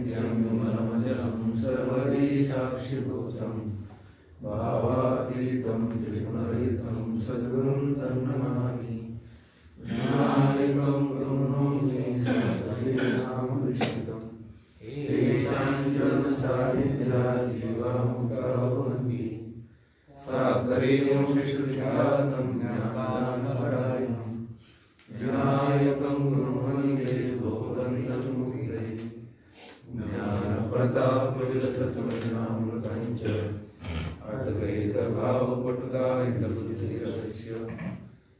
नित्यं विमलमचलं सर्वधी साक्षिभूतं भावातीतं त्रिगुणरहितं सद्गुरुं तन्नमामि। विनायकं गुरुं नामविष्णुतं येषाञ्जनसान्निध्यात् जीवामुक्ता भवन्ति। सागरेण श्रुतिघातं ज्ञानानपरायणं विनायकं गुरुं वन्दे गोवन्दमुक्ते। ज्ञानप्रतापविलसत्वचनामृतं च अद्वैतभावपटुतायितबुद्धिरस्य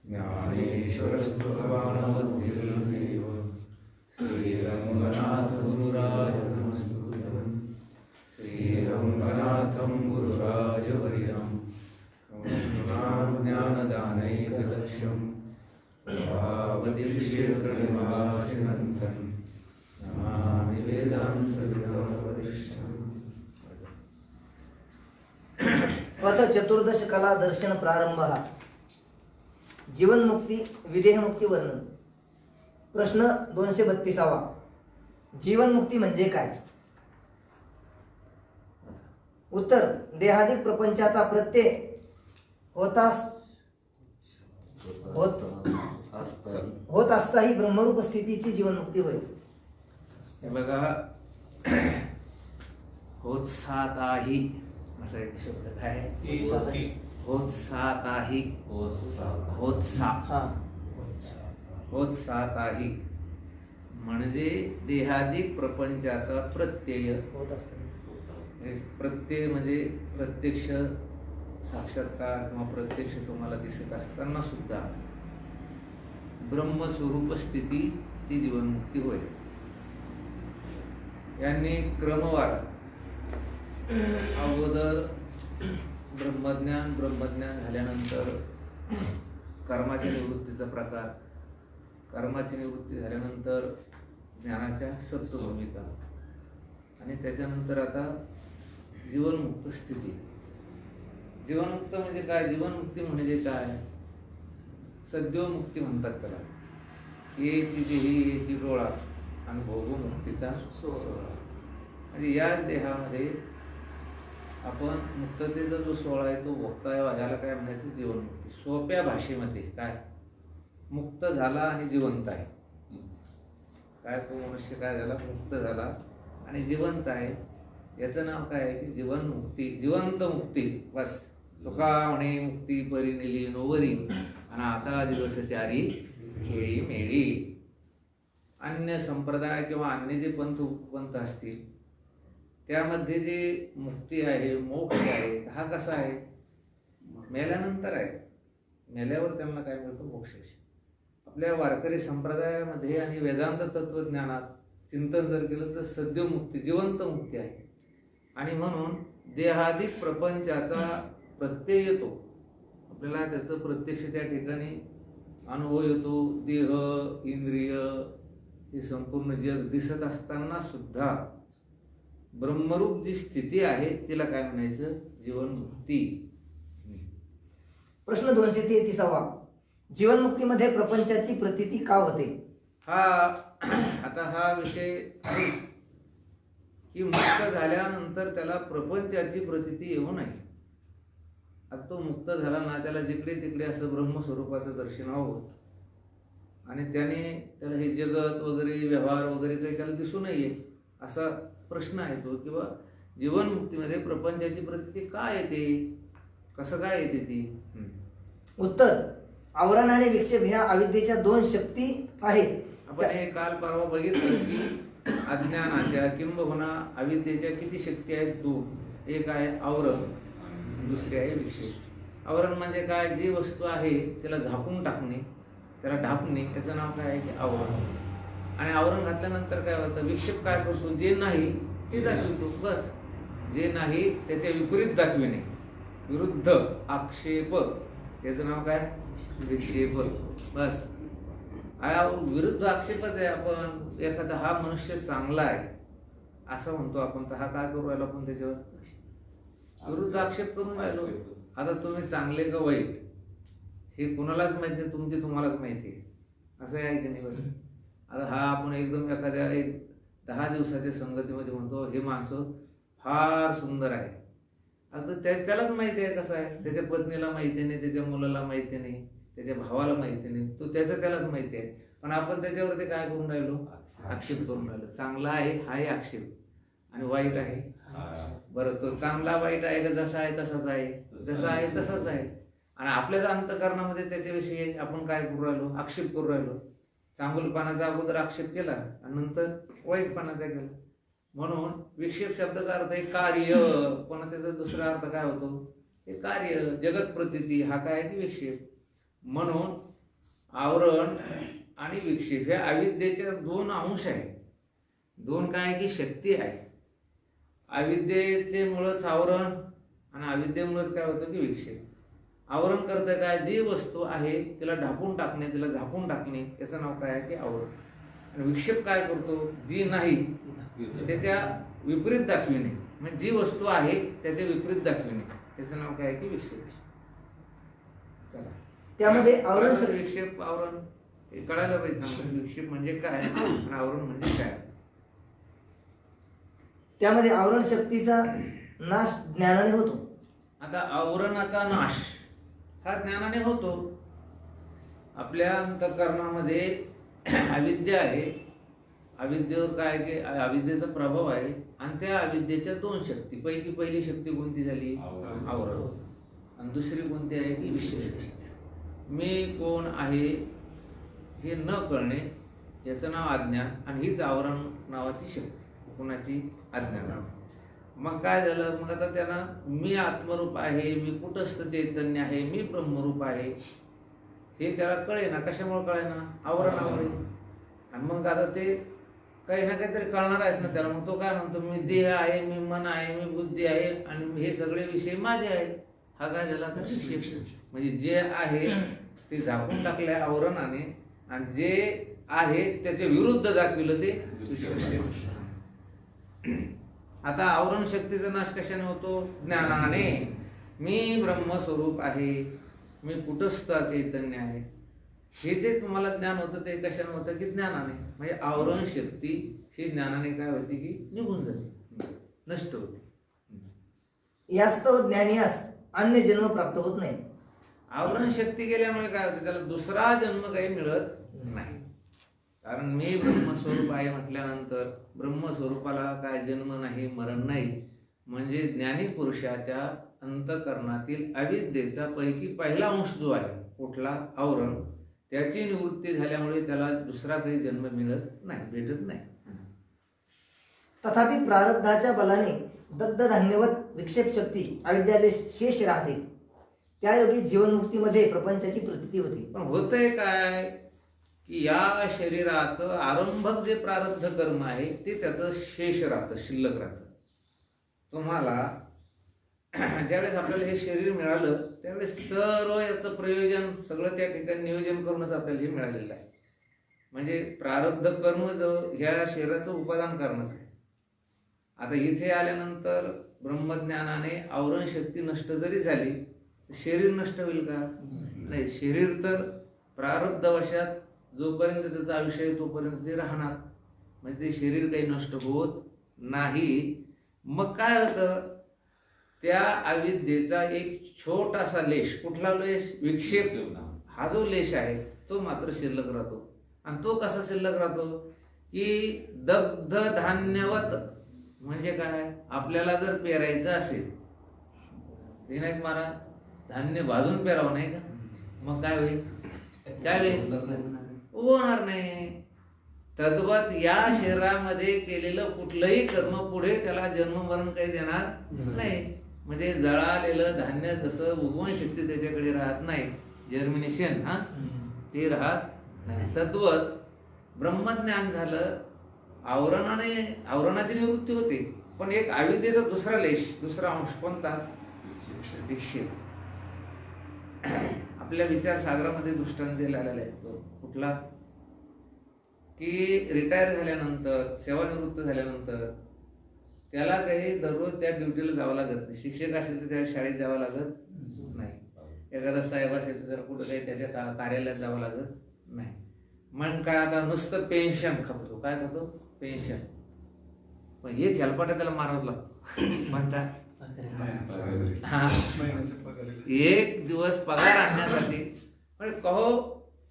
ज्ञानेश्वरस्तु भगवानवद्भिर्देव। श्रीरङ्गनाथ गुरुराय नमस्तुभ्यं। श्रीरङ्गनाथं गुरुराजवर्यं ज्ञानदानैकलक्ष्यं भावदीक्षेत्रनिवासिनन्तं नमामि वेदान्तविद्यावरिष्ठम्। अथ चतुर्दश कला दर्शन प्रारंभ। जीवनमुक्ती विदेहमुक्ती वर्णन। प्रश्न 232वा। जीवनमुक्ती म्हणजे काय? उत्तर: देहादिक प्रपंचाचा प्रत्यय होत असताही ब्रह्मरूप स्थिती ती जीवनमुक्ती होय। बघा, होत्साताही असा एक शब्द काय? होत्साताही होत्साताही म्हणजे देहादिक प्रपंचाचा प्रत्यय होत असताही। प्रत्यय म्हणजे प्रत्यक्ष साक्षात्कार किंवा प्रत्यक्ष तुम्हाला दिसत असताना सुद्धा ब्रह्मस्वरूप स्थिती ती जीवनमुक्ती होय। यांनी क्रमवार अगोदर ब्रह्मज्ञान झाल्यानंतर कर्माच्या निवृत्तीचा प्रकार, कर्माची निवृत्ती झाल्यानंतर ज्ञानाच्या सप्त भूमिका आणि त्याच्यानंतर आता जीवनमुक्त स्थिती। जीवनमुक्त म्हणजे काय? जीवनमुक्ती म्हणजे काय? सद्योमुक्ती म्हणतात त्याला। येची देही येची डोळा आणि भोगमुक्तीचा सोहळा। म्हणजे या देहामध्ये आपण मुक्ततेचा जो सोहळा आहे तो भोगता यावा, याला काय म्हणायचं? जीवनमुक्ती। सोप्या भाषेमध्ये काय? मुक्त झाला आणि जिवंत आहे। काय तो मनुष्य काय झाला? मुक्त झाला आणि जिवंत आहे। याचं नाव काय आहे की जीवनमुक्ती, जिवंत मुक्ती। बस तुका म्हणे मुक्ती परी नेली नोवरी आणि आता दिवस चारी खेळी मेळी। अन्य संप्रदाय किंवा अन्य जे पंथ असतील त्यामध्ये जे मुक्ती आहे, मोक्ष आहे, हा कसा आहे? मेल्यानंतर आहे। मेल्यावर त्यांना काय मिळतं? मोक्ष। आपल्या वारकरी संप्रदायामध्ये आणि वेदांत तत्वज्ञानात चिंतन जर केलं तर सद्योमुक्ती जिवंत मुक्ती आहे। आणि म्हणून देहादिक प्रपंचाचा प्रत्यय येतो आपल्याला, त्याचं प्रत्यक्ष त्या ठिकाणी अनुभव येतो। देह इंद्रिय हे संपूर्ण जग दिसत असताना सुद्धा ब्रह्मरूप जी स्थिती आहे तिला काय म्हणायचं? जीवनमुक्ती। प्रश्न 233वा। जीवनमुक्तीमध्ये प्रपंचाची प्रतीती का होते? हा विषय आहेच की मुक्त झाल्यानंतर त्याला प्रपंचाची प्रतीती येऊ नये। आता तो मुक्त झाला ना, त्याला जिकडे तिकडे असं ब्रह्मस्वरूपाचं दर्शन हवं आणि त्याला हे जगत वगैरे व्यवहार वगैरे काही त्याला दिसू नये असा प्रश्न आहे तो, किंवा जीवनमुक्तीमध्ये प्रपंचाची प्रतीती का येते, कसं काय येते ती? उत्तर: आवरण आणि विक्षेप ह्या अविद्येच्या दोन शक्ती आहेत। आपण हे काल परवा बघितलं की अज्ञानाच्या किंबहुना अविद्येच्या किती शक्ती आहेत? दोन। एक आहे आवरण, दुसरी आहे विक्षेप। आवरण म्हणजे काय? जी वस्तू आहे त्याला झाकून टाकणे, त्याला ढापणे, याचं नाव काय आहे की आवरण। आणि आवरण घातल्यानंतर काय होतं? विक्षेप काय करतो? जे नाही ते दाखवतो। बस, जे नाही त्याच्या विपरीत दाखविणे, विरुद्ध आक्षेप, याचं नाव काय? विक्षेप। बस, विरुद्ध आक्षेपच आहे। आपण एखादा हा मनुष्य चांगला आहे असं म्हणतो आपण, तर हा काय करू राहिलो आपण? त्याच्यावर विरुद्ध आक्षेप करून राहिलो। आता तुम्ही चांगले का वाईट हे कुणालाच माहित नाही, तुम्हालाच माहिती आहे, असं आहे की नाही? आता हा आपण एकदम एखाद्या एक 10 दिवसाच्या संगतीमध्ये म्हणतो हे माणसं फार सुंदर आहे. आता त्यालाच माहिती आहे कसं आहे, त्याच्या पत्नीला माहिती नाही, त्याच्या मुलाला माहिती नाही, त्याच्या भावाला माहिती नाही, तो त्यालाच माहिती आहे. पण आपण त्याच्यावरती काय करून राहिलो, आक्षेप करून राहिलो. चांगला आहे हाही आक्षेप आणि वाईट आहे. बरं, तो चांगला वाईट आहे का जसा आहे तसाच आहे, जसा आहे तसाच आहे. आणि आपल्याच अंतःकरणामध्ये त्याच्याविषयी आपण काय करू राहिलो, आक्षेप करू राहिलो. चांगुलपणाचा अगोदर आक्षेप केला आणि नंतर वाईटपणाचा केला. म्हणून विक्षेप शब्दाचा अर्थ आहे कार्य, पण त्याचा दुसरा अर्थ काय होतो, हे कार्य, जगत प्रतीती, हा काय आहे की विक्षेप. म्हणून आवरण आणि विक्षेप ह्या अविद्येच्या 2 अंश आहेत. 2 काय आहे की शक्ती आहे. अविद्येचे मुळच आवरण आणि अविद्येमुळेच काय होतं की विक्षेप. आवरण करतं काय, जी वस्तू आहे तिला ढापून टाकणे, तिला झाकून टाकणे, याचं नाव काय आहे की आवरण. आणि विक्षेप काय करतो, जी नाही त्याच्या विपरीत दाखविणे, म्हणजे जी वस्तू आहे त्याचे विपरीत दाखविणे, याचं नाव काय आहे की विक्षेप. चला, त्यामध्ये आवरण विक्षेप आवरण हे कळायला पाहिजे चांगलं. विक्षेप म्हणजे काय आणि आवरण म्हणजे काय. त्यामध्ये आवरण शक्तीचा नाश ज्ञानाने होतो. आता आवरणाचा नाश हा ज्ञानाने होतो. आपल्या अंतःकरणामध्ये अविद्या आहे, अविद्येवर काय की अविद्येचा प्रभाव आहे. आणि त्या अविद्येच्या 2 शक्ती पैकी पहिली शक्ती कोणती झाली, आवरण. आणि दुसरी कोणती आहे की विशेष. मी कोण आहे हे न कळणे, याचं नाव अज्ञान. आणि हीच आवरण नावाची शक्ती, कोणाची, अज्ञान. मग काय झालं, मग आता त्यांना मी आत्मरूप आहे, मी कुटस्थ चैतन्य आहे, मी ब्रह्मरूप आहे, हे त्याला कळेना. कशामुळे कळेना, आवरणामुळे. आणि मग आता ते काही ना काहीतरी कळणार आहेच ना त्याला. मग तो काय म्हणतो, मी देह आहे, मी मन आहे, मी बुद्धी आहे आणि हे सगळे विषय माझे आहेत. हा काय झाला तर विक्षेप. म्हणजे जे आहे ते झाकून टाकले आवरणाने आणि जे आहे त्याच्या विरुद्ध दाखविलं ते विक्षेप. आता आवरण शक्तीचा नाश कशाने होतो, ज्ञानाने. मी ब्रह्मस्वरूप आहे, मी कुटस्थ चैतन्य आहे, हे जे तुम्हाला ज्ञान होतं ते कशाने होतं की ज्ञानाने. म्हणजे आवरण शक्ती ही ज्ञानाने काय होती की निघून जाते, नष्ट होते. यास्तव ज्ञानियास अन्य जन्म प्राप्त होत नाही. आवरण शक्ती गेल्यामुळे काय होतं, त्याला दुसरा जन्म काही मिळत नाही. कारण मी ब्रह्मस्वरूप आहे म्हटल्यानंतर ब्रह्मस्वरूपाला काय जन्म नाही, मरण नाही. म्हणजे ज्ञानी पुरुषाच्या अंतःकरणातील अविद्येचा पैकी पहिला अंश जो आहे, कुठला, आवरण, त्याची निवृत्ती झाल्यामुळे त्याला दुसरा काही जन्म मिळत नाही, भेटत नाही. तथापि प्रारब्धाच्या बलाने दग्ध धान्यवत विक्षेप शक्ती अविद्याले शेष राहते. त्यायोगी जीवनमुक्तीमध्ये प्रपंचाची प्रतीती होते. पण होतंय काय की या शरीराचं आरंभक जे प्रारब्ध कर्म आहे ते त्याचं शेष राहतं, शिल्लक राहतं. तुम्हाला ज्यावेळेस आपल्याला हे शरीर मिळालं त्यावेळेस सर्व याचं प्रयोजन सगळं त्या ठिकाणी नियोजन करूनच आपल्याला हे मिळालेलं आहे. म्हणजे प्रारब्ध कर्म जो ह्या शरीराचं उपादान करणंच आहे. आता इथे आल्यानंतर ब्रह्मज्ञानाने आवरण शक्ती नष्ट जरी झाली, शरीर नष्ट होईल का, नाही. शरीर तर प्रारब्धवशात जोपर्यंत त्याचं आयुष्य आहे तोपर्यंत ते राहणार. म्हणजे ते शरीर काही नष्ट होत नाही. मग काय होतं, त्या अविद्येचा एक छोटासा लेश, कुठला लेश, विक्षेप, हा जो लेश आहे तो मात्र शिल्लक राहतो. आणि तो कसा शिल्लक राहतो की दग्ध धान्यवत. म्हणजे काय, आपल्याला जर पेरायचं असेल, विनायक महाराज, धान्य भाजून पेरावं नाही का, मग काय होईल, काय होईल, होणार नाही. तद्वत या शरीरामध्ये केलेलं कुठलंही कर्म पुढे त्याला जन्म मरण काही देणार नाही. म्हणजे जळालेलं धान्य जसं उगवण शक्ती त्याच्याकडे राहत नाही, जर्मिनेशन ते राहत नाही. तद्वत ब्रह्मज्ञान झालं, आवरणाची निवृत्ती होते. पण एक अविद्येचा दुसरा लेश, दुसरा अंश कोणता, विक्षेप. आपल्या विचारसागरामध्ये दृष्टांत दिलेला आहे तो कुठला की रिटायर झाल्यानंतर, सेवानिवृत्त झाल्यानंतर त्याला काही दररोज त्या ड्युटीला जावं लागत नाही. शिक्षक असेल तर त्याला शाळेत जावं लागत नाही. एखादा साहेब असेल तर त्याला कुठं काही त्याच्या कार्यालयात जावं लागत नाही. मग काय, आता नुसतं पेन्शन खातो. काय खातो, पेन्शन. पण एक हेलपाटा त्याला मारावं लागतो म्हणता हा एक दिवस पगार आणण्यासाठी पण कहो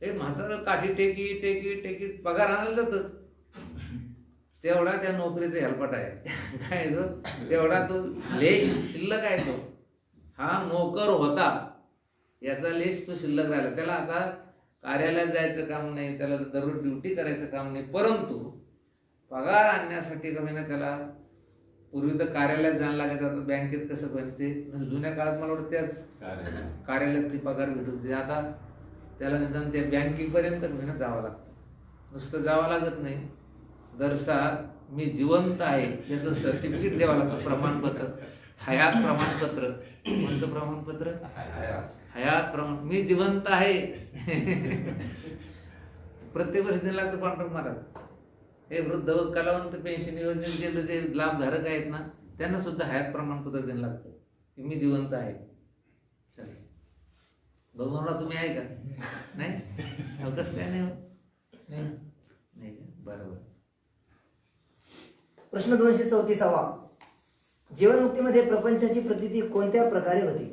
हे म्हातारं काठी टेकी टेकी टेकी पगार आणायला जातच तेवढा त्या नोकरीचा हेलपाटा आहे काय तो तेवढा तो लेश शिल्लक आहे तो हा नोकर होता याचा लेश तो शिल्लक राहिला त्याला आता कार्यालयात जायचं काम नाही त्याला दररोज ड्युटी करायचं काम नाही परंतु पगार आणण्यासाठी कमी ना त्याला पूर्वी तर कार्यालयात जायला लागायचं आता बँकेत कसं बनते जुन्या काळात मला वाटतं त्याच कार्यालयात ती पगार भेटत होती आता त्याला निदान त्या बँकेपर्यंत घेणं जावं लागतं नुसतं जावं लागत नाही दरसाल मी जिवंत आहे याचं सर्टिफिकेट द्यावं लागतं प्रमाणपत्र हयात प्रमाणपत्र कोणतं प्रमाणपत्र हयात प्रमाण मी जिवंत आहे प्रत्येक वर्षी द्यायला लागतं पांढरं महाराज हे वृद्ध कलावंत पेन्शन योजनेचे जे लाभधारक आहेत ना त्यांना सुद्धा हयात प्रमाणपत्र द्यायला लागतं की मी जिवंत आहे चल भगवानराव तुम्ही आहे का नाही कसं काय नाही का बरोबर प्रश्न 234 जीवनमुक्तीमध्ये प्रपंचाची प्रतीती कोणत्या प्रकारे होते?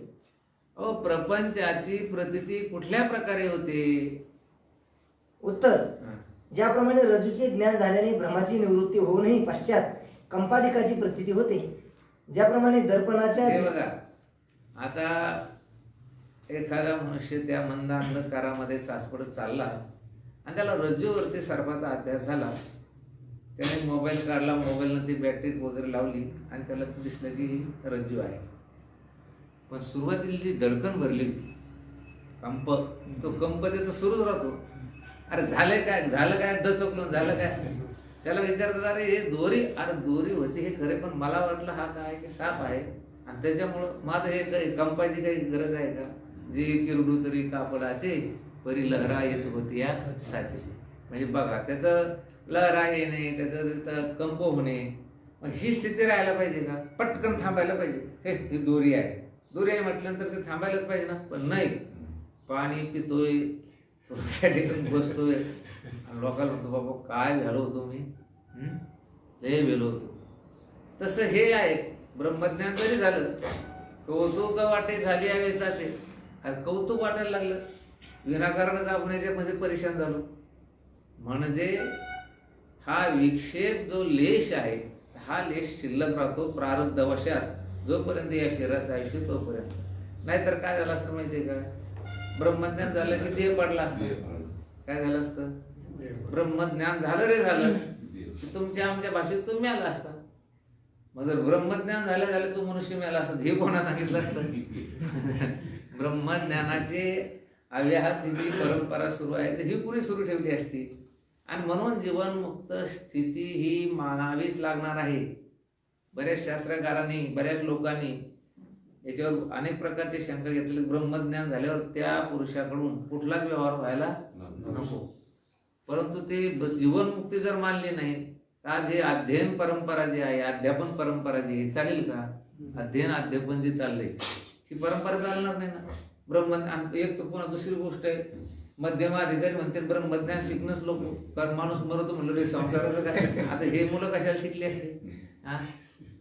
प्रपंचाची प्रतीती कुठल्या प्रकारे होते? उत्तर ज्याप्रमाणे रज्जूचे ज्ञान झाल्याने भ्रमाची निवृत्ती होऊनही पश्चात कंपादिकाची प्रतीती होते ज्याप्रमाणे दर्पणाच्या बघा आता एखादा मनुष्य त्या मंद अंधकारामध्ये सासपडत चालला आणि त्याला रज्जूवरती सर्पाचा अध्यास झाला त्याने मोबाईल काढला मोबाईलनं ती बॅटरी वगैरे लावली आणि त्याला दिसलं की रज्जू आहे पण सुरुवातीला जी धडकन भरली होती कंप तो कंप त्याचा सुरूच राहतो अरे झालं काय दचकलून झालं काय त्याला विचारतात अरे हे दोरी होती हे खरे पण मला वाटलं हा काय की साप आहे आणि त्याच्यामुळं माझं हे काही कंपाची काही गरज आहे का जे किरडू तरी कापडाचे परी लहरा येत होती या साचे म्हणजे बघा त्याचं लहरा येणे त्याचं कंप होणे मग ही स्थिती राहायला पाहिजे का पटकन थांबायला पाहिजे ही दोरी आहे म्हटल्यानंतर ते थांबायलाच पाहिजे ना पण नाही पाणी पितोय त्या ठिकाणी बसतोय आणि लोकांना म्हणतो बाबा काय झालो होतो मी लय भेलो होतो तसं हे आहे ब्रह्मज्ञान जरी झालं कौतुक वाटे झाली या वेचाचे कौतुक वाटायला लागलं विनाकारण जागण्याच्या मध्ये परेशान झालो म्हणजे हा विक्षेप जो लेश आहे हा लेश शिल्लक राहतो प्रारब्ध वशात जोपर्यंत या शरीराचं आयुष्य तोपर्यंत नाहीतर काय झालं असतं माहितीये का ब्रह्मज्ञान झालं की देह पडला असतं काय झालं असतं ब्रह्मज्ञान झालं रे झालं की तुमच्या आमच्या भाषेत तुम्ही आला असता मग जर ब्रह्मज्ञान झालं तू मनुष्य मिळाला असत हे कोणा सांगितलं असतं ब्रह्मज्ञानाचे अव्याहत जी परंपरा सुरू आहे तर ही पुरी सुरू ठेवली असती आणि म्हणून जीवनमुक्त स्थिती ही मानावीच लागणार आहे बऱ्याच शास्त्रकारांनी बऱ्याच लोकांनी याच्यावर अनेक प्रकारचे शंका घेतले ब्रह्मज्ञान झाल्यावर त्या पुरुषाकडून कुठलाच व्यवहार व्हायला नको परंतु ते जीवनमुक्ती जर मानली नाही आज हे अध्ययन परंपरा जी आहे अध्यापन परंपरा जी आहे चालेल का अध्ययन अध्यापन जे चाललंय ही परंपरा चालणार नाही ना ब्रह्मज्ञान एक तर पुन्हा दुसरी गोष्ट आहे मध्यम अधिकारी म्हणते ब्रह्मज्ञान शिकणंच लोक कारण माणूस मरतो म्हणलं रे संसाराचं काय आता हे मुलं कशाला शिकले असते हा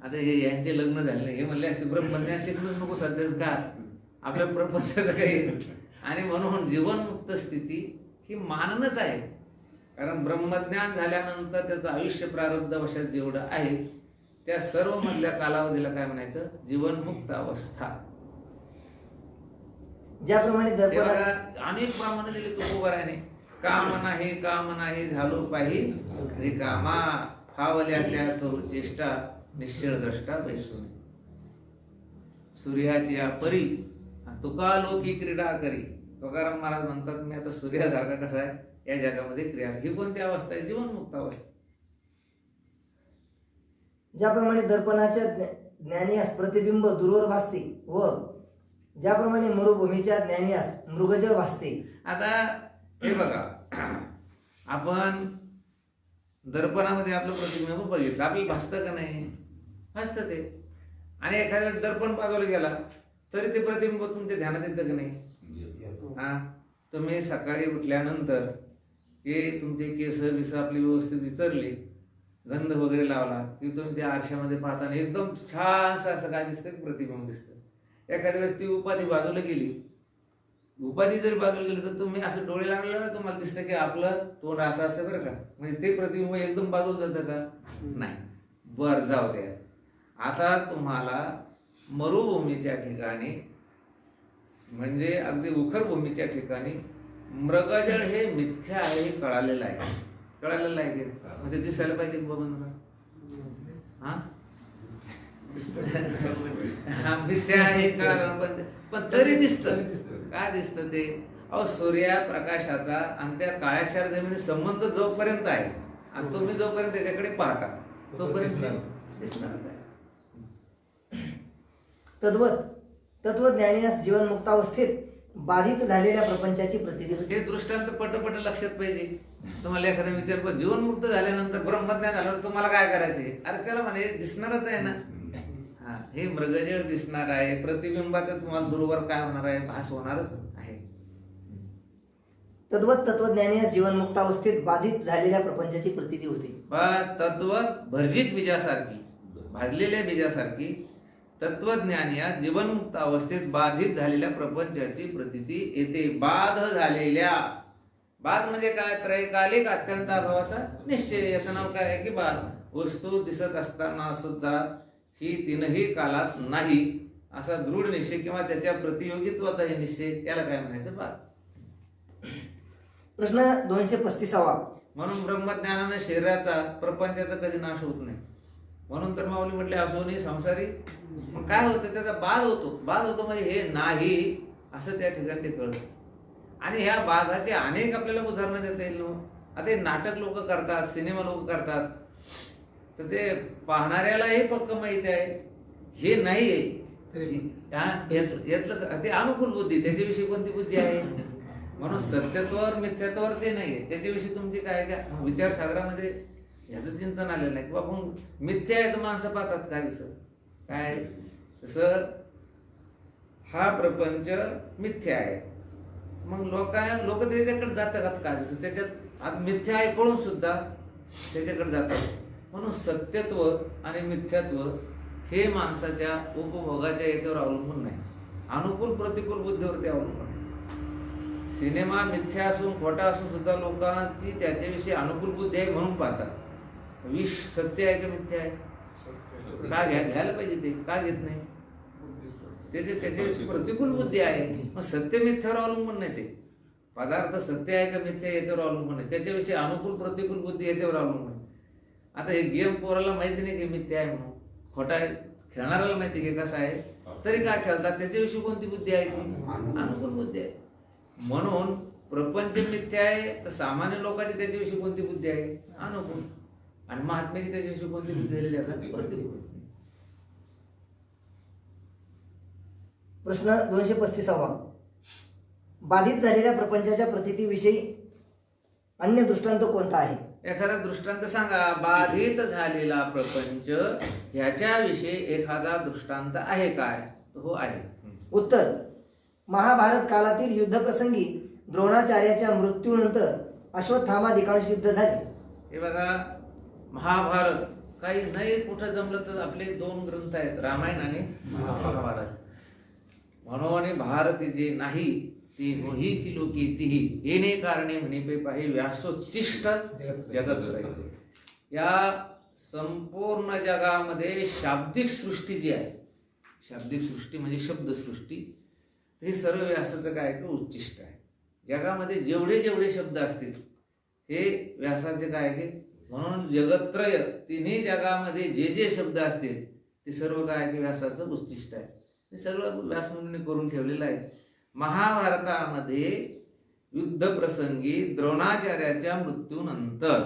आता हे यांचे लग्न झाले नाही हे म्हणले असते ब्रह्मज्ञान शिकणंच नको सध्याच का आपल्या प्रपंचाचं काही आणि म्हणून जीवनमुक्त स्थिती ही मानणच आहे कारण ब्रह्मज्ञान झाल्यानंतर त्याचं आयुष्य प्रारब्ध वशात जेवढं आहे त्या सर्व मधल्या कालावधीला काय म्हणायचं जीवनमुक्त अवस्था ज्याप्रमाणे अनेक प्रमाणे दिले तुकोबाराने काम नाही झालो पाही रिकामा फावल्या त्या करू चेष्टा निश्चळ द्रष्टा बैसून सूर्याची या परी तुका लोकी क्रीडा करी तुकाराम महाराज म्हणतात मी आता सूर्यासारखा कसा आहे या जगामध्ये क्रिया ही कोणती अवस्था आहे जीवनमुक्त अवस्था ज्याप्रमाणे दर्पणाच्या ज्ञानियास प्रतिबिंब दूरवर भासते व ज्याप्रमाणे मरुभूमीच्या ज्ञानियास मृगजळ भासते आता हे बघा आपण दर्पणामध्ये आपलं प्रतिबिंब बघितलं आपल्याला भासतं का नाही भासतं ते आणि एखाद्या दर्पण पाजवलं गेला तरी ते प्रतिबिंब तुमच्या ध्यानात येतं का नाही हा तुम्ही सकाळी उठल्यानंतर हे तुमचे केस आपली व्यवस्थित विचारले गंध वगैरे लावला की तुम्ही त्या आरशामध्ये पाहताना एकदम छानसं असं काय दिसतं की प्रतिबिंब दिसतं. एखाद्या वेळेस ती उपाधी बाजूला गेली, उपाधी जरी बाजूला गेली तर तुम्ही असं डोळे लागले ना तुम्हाला दिसतं की आपलं तोंड असं असं बरं का, म्हणजे ते प्रतिबिंब एकदम बाजूला जातं का? नाही. बर जाऊ द्या. आता तुम्हाला मरुभूमीच्या ठिकाणी म्हणजे अगदी उखर भूमीच्या ठिकाणी मृगजळ हे मिथ्या आहे हे कळालेलं आहे. कळालेलं आहे की म्हणजे दिसायला पाहिजे बाबा हा हा मिथ्या आहे कळालं, पण तरी दिसतं. काय दिसतं ते? अहो सूर्यप्रकाशाचा आणि त्या काळ्याशार जमिनी संबंध जोपर्यंत आहे आणि तुम्ही जोपर्यंत त्याच्याकडे पाहता तोपर्यंत दिसणारच आहे. तत्वज्ञानीस जीवनमुक्तावस्थेत बाधित झालेल्या प्रपंचाची प्रतीती होते. हे दृष्टांत पटपट लक्षात पाहिजे. तुम्हाला एखादा विचार जीवनमुक्त झाल्यानंतर ब्रह्मज्ञान झाल्यावर तुम्हाला काय करायचंय? अरे त्याला म्हणे दिसणारच आहे ना. हा हे मृगजळ दिसणार आहे, प्रतिबिंबाचं तुम्हाला दुर्वर काय होणार आहे? भास होणारच आहे. तत्वज्ञानीस जीवनमुक्तावस्थेत बाधित झालेल्या प्रपंचाची प्रतीती होते. तत्वत भर्जित बीजासारखी, भाजलेल्या बीजासारखी तत्वज्ञान या जीवनमुक्त अवस्थेत बाधित झालेल्या प्रपंचाची प्रतीती येते. बाध झालेल्या, बाध म्हणजे काय? त्रैकालिक अत्यंत अभावाचा निश्चय. याचं नाव काय आहे की बाध. वस्तू दिसत असताना सुद्धा ही तीनही कालात नाही असा दृढ निश्चय किंवा त्याच्या प्रतियोगित्वाचा हे निश्चय, त्याला काय म्हणायचं? बाध. प्रश्न 235. म्हणून ब्रह्मज्ञानानं शरीराचा प्रपंचाचा कधी नाश होत नाही. म्हणून तर माऊली म्हटले असोनी संसारी. मग काय होतं? त्याचा बाध होतो. बाध होतो म्हणजे हे नाही असं त्या ठिकाणी ते कळतं. आणि ह्या बाधाचे अनेक आपल्याला उदाहरणं देता येईल. आता हे नाटक लोक करतात, सिनेमा लोक करतात, तर ते पाहणाऱ्यालाही पक्क माहिती आहे हे नाही यातलं ते अनुकूल बुद्धी, त्याच्याविषयी कोणती बुद्धी आहे? म्हणून सत्यत्वावर मिथ्यात्वावर ते नाहीये. त्याच्याविषयी तुमची काय काय विचारसागरामध्ये ह्याचं चिंतन आलेलं नाही की बाबा मिथ्या आहे तर माणसं पाहतात काय दिसत काय. तसं हा प्रपंच मिथ्या आहे, मग लोक त्याच्याकडे जातात काय दिसत त्याच्यात. आता मिथ्या आहे कळून सुद्धा त्याच्याकडे जातात. म्हणून सत्यत्व आणि मिथ्यात्व हे माणसाच्या उपभोगाच्या याच्यावर अवलंबून नाही, अनुकूल प्रतिकूल बुद्धीवरती अवलंबून. सिनेमा मिथ्या असून खोटा असून सुद्धा लोकांची त्याच्याविषयी अनुकूल बुद्धी आहे म्हणून पाहतात. विष सत्य आहे का मिथ्या आहे? का घ्यायला पाहिजे ते का घेत नाही? त्याच्याविषयी प्रतिकूल बुद्धी आहे. मग सत्य मिथ्यावर अवलंबून नाही. ते पदार्थ सत्य आहे का मिथ्या याच्यावर अवलंबून नाही, त्याच्याविषयी अनुकूल प्रतिकूल बुद्धी याच्यावर अवलंबून. आता हे गेम पोराला माहिती नाही की मिथ्या आहे म्हणून, खोटा आहे, खेळणाऱ्याला माहिती की कसा आहे, तरी काय खेळतात? त्याच्याविषयी कोणती बुद्धी आहे? ती अनुकूल बुद्धी आहे. म्हणून प्रपंच मिथ्या आहे तर सामान्य लोकांची त्याच्याविषयी कोणती बुद्धी आहे? अनुकूल. आणि महात्म्याची त्याच्याविषयी कोणती बुद्धी झालेली आहे? प्रतिकूल. प्रश्न 235. बाधित झालेल्या प्रपंचाच्या प्रतीतीविषयी अन्य दृष्टांत कोणता आहे? एखादा दृष्टांत सांगा. बाधित झालेला प्रपंच ह्याच्याविषयी एखादा दृष्टांत आहे काय? हो आहे. उत्तर. महाभारत कालातील युद्धप्रसंगी द्रोणाचार्याच्या मृत्यूनंतर अश्वत्थामाधिकांश युद्ध झाले. हे बघा, महाभारत काही नाही कुठं जमलं तर आपले 2 ग्रंथ आहेत, रामायण आणि महाभारत. म्हणून भारती जे नाही ती मोहीची लोकी तीही येणे कारणे म्हणे पे पाहि व्यासोच्चिष्ट जगत राहिले. या संपूर्ण जगामध्ये शाब्दिक सृष्टी जी आहे, शाब्दिक सृष्टी म्हणजे शब्दसृष्टी, हे सर्व व्यासाचं काय की उच्चिष्ट आहे. जगामध्ये जेवढे जेवढे शब्द असतील हे व्यासाचे काय की. म्हणून जगत्रय तिन्ही जगामध्ये जे जे शब्द असतील ते सर्व काय की व्यासाचं उच्चिष्ट आहे. हे सगळं व्यासमुनींनी करून ठेवलेलं आहे. महाभारतामध्ये युद्धप्रसंगी द्रोणाचार्याच्या मृत्यूनंतर,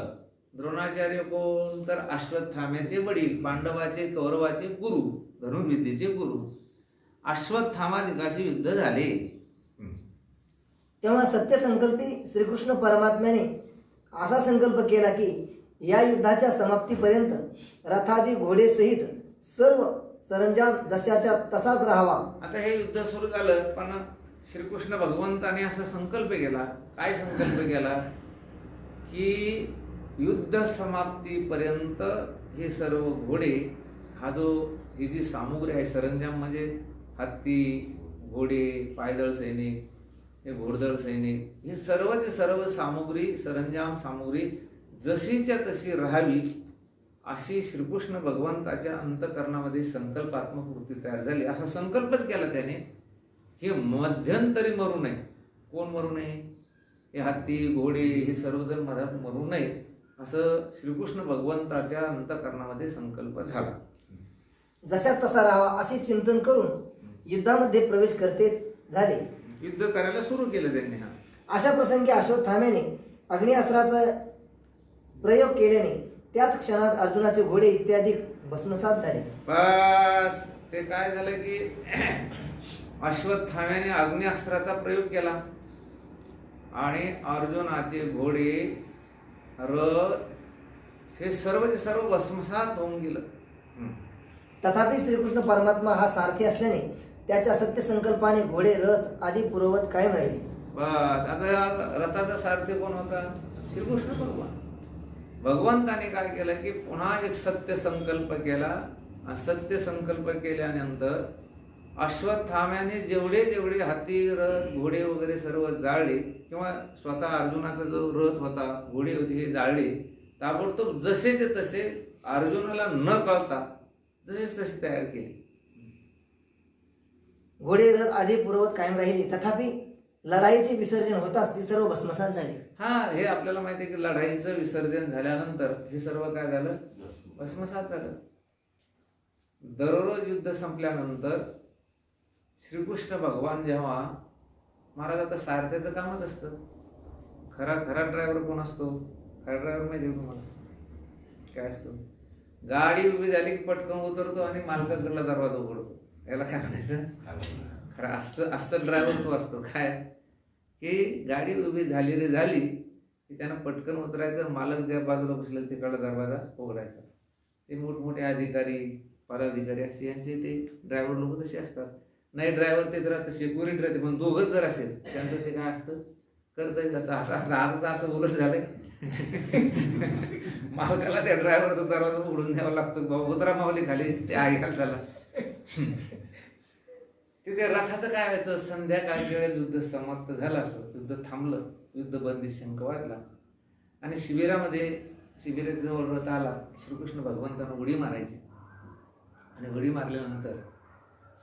द्रोणाचार्य कोण तर अश्वत्थाम्याचे वडील, पांडवाचे कौरवाचे गुरु, धनुर्विद्येचे गुरु, अश्वत्थामाधिकाशी युद्ध झाले. तेव्हा सत्यसंकल्पी श्रीकृष्ण परमात्म्याने असा संकल्प केला की या युद्धाच्या समाप्तीपर्यंत रथादी घोडेसहित सर्व सरंजाम जशाच्या तसाच राहावा. आता हे युद्ध सुरू झालं, पण श्रीकृष्ण भगवंताने असा संकल्प केला. काय संकल्प केला की युद्ध समाप्तीपर्यंत हे सर्व घोडे, हा जो ही जी सामुग्री आहे, सरंजाम म्हणजे हत्ती, घोडे, पायदळ सैनिक, हे घोडदळ सैनिक, ही सर्वची सर्व सामुग्री, सरंजाम सामुग्री जशीच्या तशी राहावी अशी श्रीकृष्ण भगवंताच्या अंतःकरणामध्ये संकल्पात्मक वृत्ती तयार झाली. असा संकल्पच केला त्याने, हे मध्यंतरी मरू नये. कोण मरू नये? हे हत्ती, घोडे, हे सर्वजण मरू नये असं श्रीकृष्ण भगवंताच्या अंतःकरणामध्ये संकल्प झाला. जशा तसा राहावा असे चिंतन करून युद्धामध्ये प्रवेश करते झाले. युद्ध करायला सुरू केलं त्यांनी. अशा प्रसंगी अश्वत्थाम्याने अग्निअस्त्राचा प्रयोग केल्याने त्याच क्षणात अर्जुनाचे घोडे इत्यादी भस्मसात झाले. बस ते काय झालं की अश्वत्थाम्याने अग्निअस्त्राचा प्रयोग केला आणि अर्जुनाचे घोडे, रथ, हे सर्वचे सर्व भस्मसात होऊन गेलं. तथापि श्रीकृष्ण परमात्मा हा सारथी असल्याने त्याच्या सत्य संकल्पाने घोडे, रथ आदी पूर्ववत कायम राहिले. बस आता रथाचा सारथी कोण होता? श्रीकृष्ण भगवान. भगवंताने काय केलं की पुन्हा एक सत्य संकल्प केला. सत्य संकल्प केल्यानंतर अश्वत्थाम्याने जेवढे जेवढे हत्ती, रथ, घोडे वगैरे सर्व जाळले, किंवा स्वतः अर्जुनाचा जो रथ होता, घोडे होते, हे जाळले. ताबडतोब जसेचे तसे अर्जुनाला न कळता जसेच तसे तयार केले. घोडे, रथ आदी पूर्ववत कायम राहिले. तथापि लढाईचे विसर्जन होताच ती सर्व भस्मसात झाली. हे आपल्याला माहिती आहे की लढाईचं विसर्जन झाल्यानंतर हे सर्व काय झालं? भस्मसात झालं. दररोज युद्ध संपल्यानंतर श्रीकृष्ण भगवान जेव्हा, महाराज आता सारथ्याचं कामच असतं. खरा ड्रायव्हर कोण असतो? खरा ड्रायव्हर माहिती आहे तुम्हाला काय असतो? गाडी उभी झाली की पटकन उतरतो आणि मालकाकडला दरवाजा उघडतो. याला काय म्हणायचं? खरा असं ड्रायव्हर तो असतो. काय की गाडी उभी झाली की त्यांना पटकन उतरायचं, मालक ज्या बाजूला बसलेला तिकडला दरवाजा उघडायचा. ते मोठमोठे अधिकारी, पदाधिकारी असते, यांचे ते ड्रायव्हर लोक तसे असतात. नाही ड्रायव्हर तेच राहतं, सिक्युरिटी राहते, पण दोघंच जर असेल त्यांचं ते काय असतं, कर्तव्य कसं. आता असं उलट झालंय. मालकाला त्या ड्रायव्हरचा दरवाजा उघडून द्यावा लागतो. बाबा उतरा माऊली खाली, ते ऐकायला झाला. तिथे रथाचं काय व्हायचं? संध्याकाळच्या वेळेला युद्ध समाप्त झालं, असं युद्ध थांबलं, युद्ध बंदिश शंख वाजला आणि शिबिराच्या जवळ रथ आला. श्रीकृष्ण भगवंतानं उडी मारायची आणि उडी मारल्यानंतर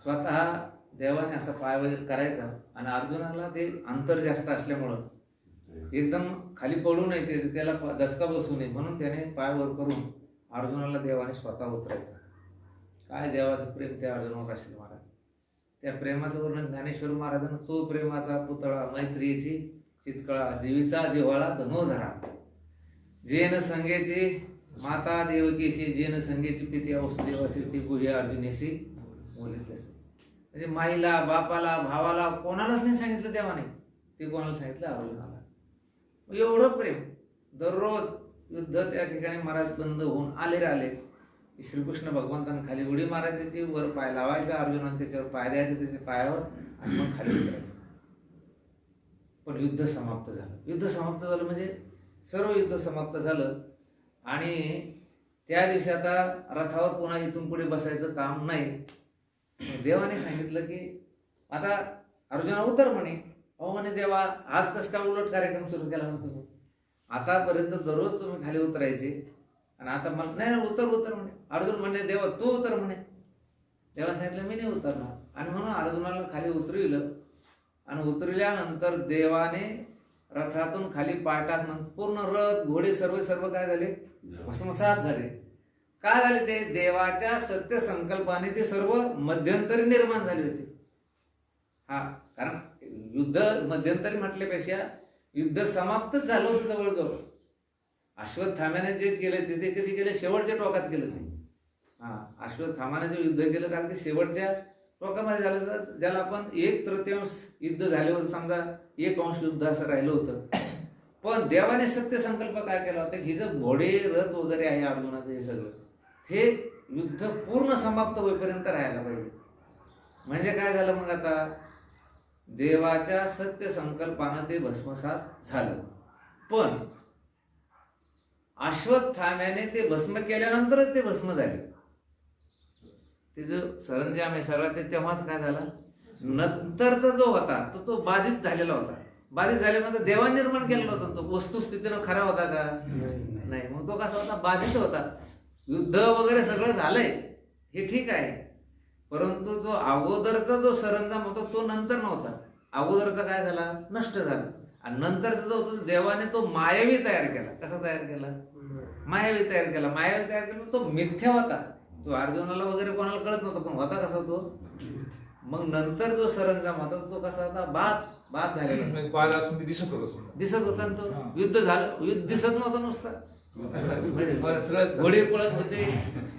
स्वतः देवाने असा पाय वगैरे करायचा आणि अर्जुनाला ते अंतर जास्त असल्यामुळं एकदम खाली पडू नये, त्याला दचका बसू नये म्हणून त्याने पाय वर करून अर्जुनाला देवाने स्वतः उतरायचा. काय देवाचं प्रेम त्या अर्जुनावर असेल महाराज. त्या प्रेमाचं वर्णन ज्ञानेश्वर महाराजांना, तो प्रेमाचा पुतळा, मैत्रीची चितकळा, जीवीचा जिव्हाळा धनुधरा, जेन संगेची माता देवकीशी, जेन संगेची पिती वसुदेवासी, ती गुह्य अर्जुनेशी बोलीच असते. म्हणजे माईला, बापाला, भावाला कोणालाच नाही सांगितलं देवाने, ते कोणाला सांगितलं? अर्जुनाला. एवढं प्रेम. दररोज युद्ध त्या ठिकाणी महाराज बंद होऊन आले श्रीकृष्ण भगवंतांना खाली उडी मारायची, वर पाय लावायचा अर्जुनाने, त्याच्यावर पाय द्यायचे त्याच्या पायावर आणि मग खाली उतरायचं. पण युद्ध समाप्त झालं. युद्ध समाप्त झालं म्हणजे सर्व युद्ध समाप्त झालं आणि त्या दिवशी आता रथावर पुन्हा इथून पुढे बसायचं काम नाही. देवाने सांगितलं की आता अर्जुना उतर म्हणे. अहो म्हणे देवा, आज कसं काय उलट कार्यक्रम सुरू केला म्हणतो तुम्ही? आतापर्यंत दररोज तुम्ही खाली उतरायचे आणि आता मला नाही, उतर म्हणे. अर्जुन म्हणे देवा तू उतर म्हणे. देवा सांगितलं मी नाही उतरणार. आणि म्हणून अर्जुनाला खाली उतरविलं आणि उतरल्यानंतर देवाने रथातून खाली पाय टाकणं, पूर्ण रथ, घोडे सर्व काय झाले? भस्मसात झाले. काय झाले? ते देवाच्या सत्य संकल्पाने ते सर्व मध्यंतरी निर्माण झाले होते. कारण युद्ध मध्यंतरी म्हटल्यापेक्षा युद्ध समाप्तच झालं होतं जवळजवळ. अश्वत्थाम्याने जे केलं ते कधी केलं? शेवटच्या टोकात केलं ते. अश्वत्थामाने जे युद्ध केलं तर अगदी शेवटच्या टोकामध्ये झालं, ज्याला आपण 1/3 युद्ध झाले होते, समजा 1 युद्ध असं राहिलं होतं. पण देवाने सत्य संकल्प काय केला होता की जर घोडे, रथ वगैरे आहे अर्जुनाचं, हे सगळं हे युद्ध पूर्ण समाप्त होईपर्यंत राहायला पाहिजे. म्हणजे काय झालं मग? आता देवाच्या सत्य संकल्पानं ते भस्मसात झालं. पण अश्वत्थाम्याने ते भस्म केल्यानंतरच ते भस्म झाले. ते जो सरंजाम आहे सगळा ते तेव्हाच काय झाला, नंतरचा जो होता तो बाधित झालेला होता. बाधित झाल्यानंतर देवाने निर्माण केलेला होता तो, वस्तुस्थितीनं खरा होता का नाही. मग तो कसा होता, बाधित होता. युद्ध वगैरे सगळं झालंय हे ठीक आहे, परंतु जो अगोदरचा जो सरंजाम होता तो नंतर नव्हता. अगोदरचा काय झाला, नष्ट झाला. आणि नंतरचा जो होता देवाने तो मायावी तयार केला. कसा तयार केला, मायावी तयार केला. मायावी तयार केला तो मिथ्या होता. तो अर्जुनाला वगैरे कोणाला कळत नव्हता, पण होता कसा तो. मग नंतर जो सरंजाम होता तो कसा होता, बाद झालेला. बाल असून ते दिसत होतं, दिसत होता ना तो. युद्ध झालं, युद्ध दिसत नव्हतं नुसतं, सगळं घोडे पळत होते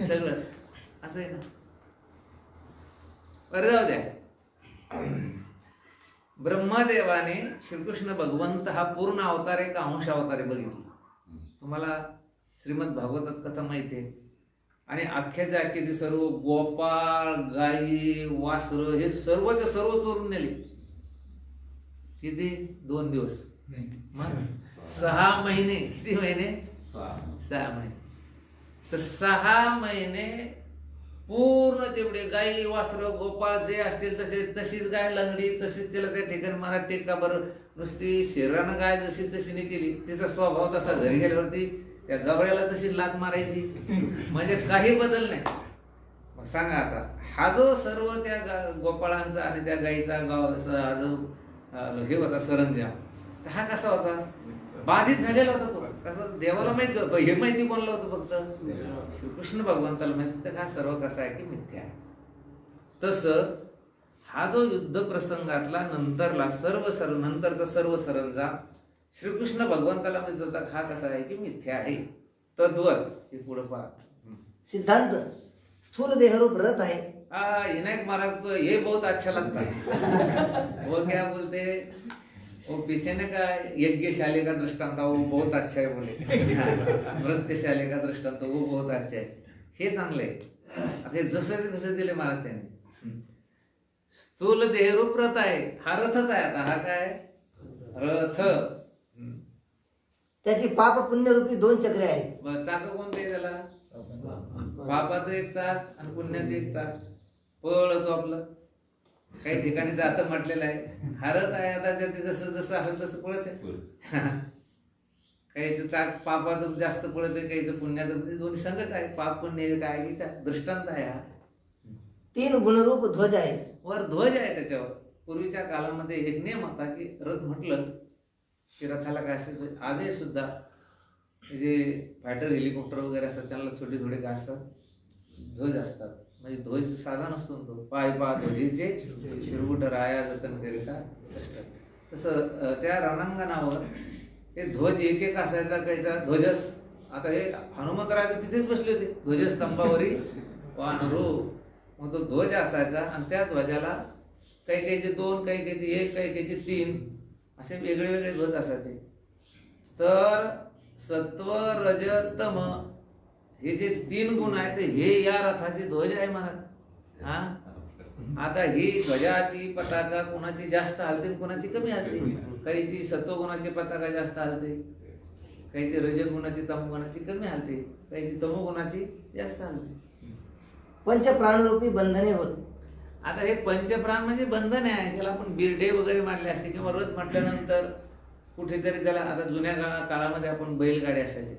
सगळं असं आहे ना. बरं जाऊ द्या. ब्रह्मदेवाने श्रीकृष्ण भगवंत हा पूर्ण अवतार आहे का अंश अवतार आहे बघितलं. तुम्हाला श्रीमद भागवतात कथा माहिती आहे. आणि अख्ख्याच्या अख्खे ते सर्व गोपाळ, गाई, वासरं हे सर्वच्या सर्व चोरून नेले. किती, 2 दिवस. मग 6 महिने. किती महिने, 6 महिने. तर 6 महिने पूर्ण तेवढे गाई, वासरं, गोपाळ जे असतील तसे, तशीच गाय लंगडी, तशीच तिला त्या ठिकाणी मला टेका. बरं नुसती शरीरानं गाय जशी तशीने केली, तिचा स्वभाव तसा घरी गेल्यावरती त्या गवळ्याला तशी लात मारायची, म्हणजे काही बदल नाही. मग सांगा आता, हा जो सर्व त्या गोपाळांचा आणि त्या गाईचा हा जो हे होता सरंजाम, तर हा कसा होता, बाधित झालेला होता तो. कसा होता, देवाला माहिती होतं. हे माहिती कोणाला होतं, फक्त श्रीकृष्ण भगवंताला माहिती. तर हा सर्व कसा आहे की मिथ्या आहे. तसं हा जो युद्ध प्रसंगातला नंतरला नंतरचा सर्व सरंजाम श्रीकृष्ण भगवंताला माहित होता हा कसा आहे की मिथ्या आहे. तद्वत हे पुढे पहा. सिद्धांत स्थूल देहरूप रथ आहे. विनायक महाराज को ये बहुत अच्छा लगता है. वो क्या बोलते, वो पीछे ने का यज्ञशाले का दृष्टांत वो बहुत अच्छा है बोले. नृत्यशाले का दृष्टांत वो बहुत अच्छा है. हे चांगले आता हे जसं तसं दिले महाराज त्यांनी. स्थूल देहरूप रथ आहे, हा रथच आहे. आता हा काय रथ, त्याची पाप पुण्य रूपी 2 चक्रे आहेत. चाक कोणते त्याला, पापाचं एक चाक आणि पुण्याचं एक चाक. पळतो आपलं, काही ठिकाणी जातं म्हटलेलं आहे. हारत आहे आता ज्याचे जसं जसं असेल तसं पळत आहे. काहीचं चाक पापाचं जास्त पळत आहे, काहीचं पुण्याचं. दोन्ही संगच आहे. पाप पुण्य काय की दृष्टांत आहे हा. 3 गुणरूप ध्वज आहे. वर ध्वज आहे त्याच्यावर. पूर्वीच्या काळामध्ये एक नियम होता की रथ म्हटलं की रथाला काय असेल, आजही सुद्धा जे फायटर हेलिकॉप्टर वगैरे असतात त्यांना छोटे थोडे काय असतात, ध्वज असतात. म्हणजे ध्वज साधा नसतो तो. पाय ध्वजेचे शिरगुट राया जतन करिता. तसं त्या रणांगणावर हे ध्वज एक एक असायचा. काहीचा ध्वजस, आता हे हनुमंतराजे तिथेच बसले होते ध्वजस्तंभावरी वानरू. मग तो ध्वज असायचा आणि त्या ध्वजाला काही काहीचे 2, काही काहीचे 1, काही काहीचे 3 असे वेगळे वेगळे ध्वज असायचे. तर सत्व, रज, तम हे जे 3 गुण आहेत हे या रथाचे ध्वज आहे महाराज. आता ही ध्वजाची पताका कोणाची जास्त हलते, कोणाची कमी हलते. काहीची सत्वगुणाची पताका जास्त हलते, काहीची रजगुणाची, तमगुणाची कमी हलते, काहीची तमोगुणाची जास्त हलते. पंचप्राणरूपी बंधने होत. आता हे पंचप्राण म्हणजे बंधन आहे. त्याला आपण बिरडे वगैरे मारले असते किंवा रथ म्हटल्यानंतर कुठेतरी त्याला, आता जुन्या काळामध्ये आपण बैलगाडी असायची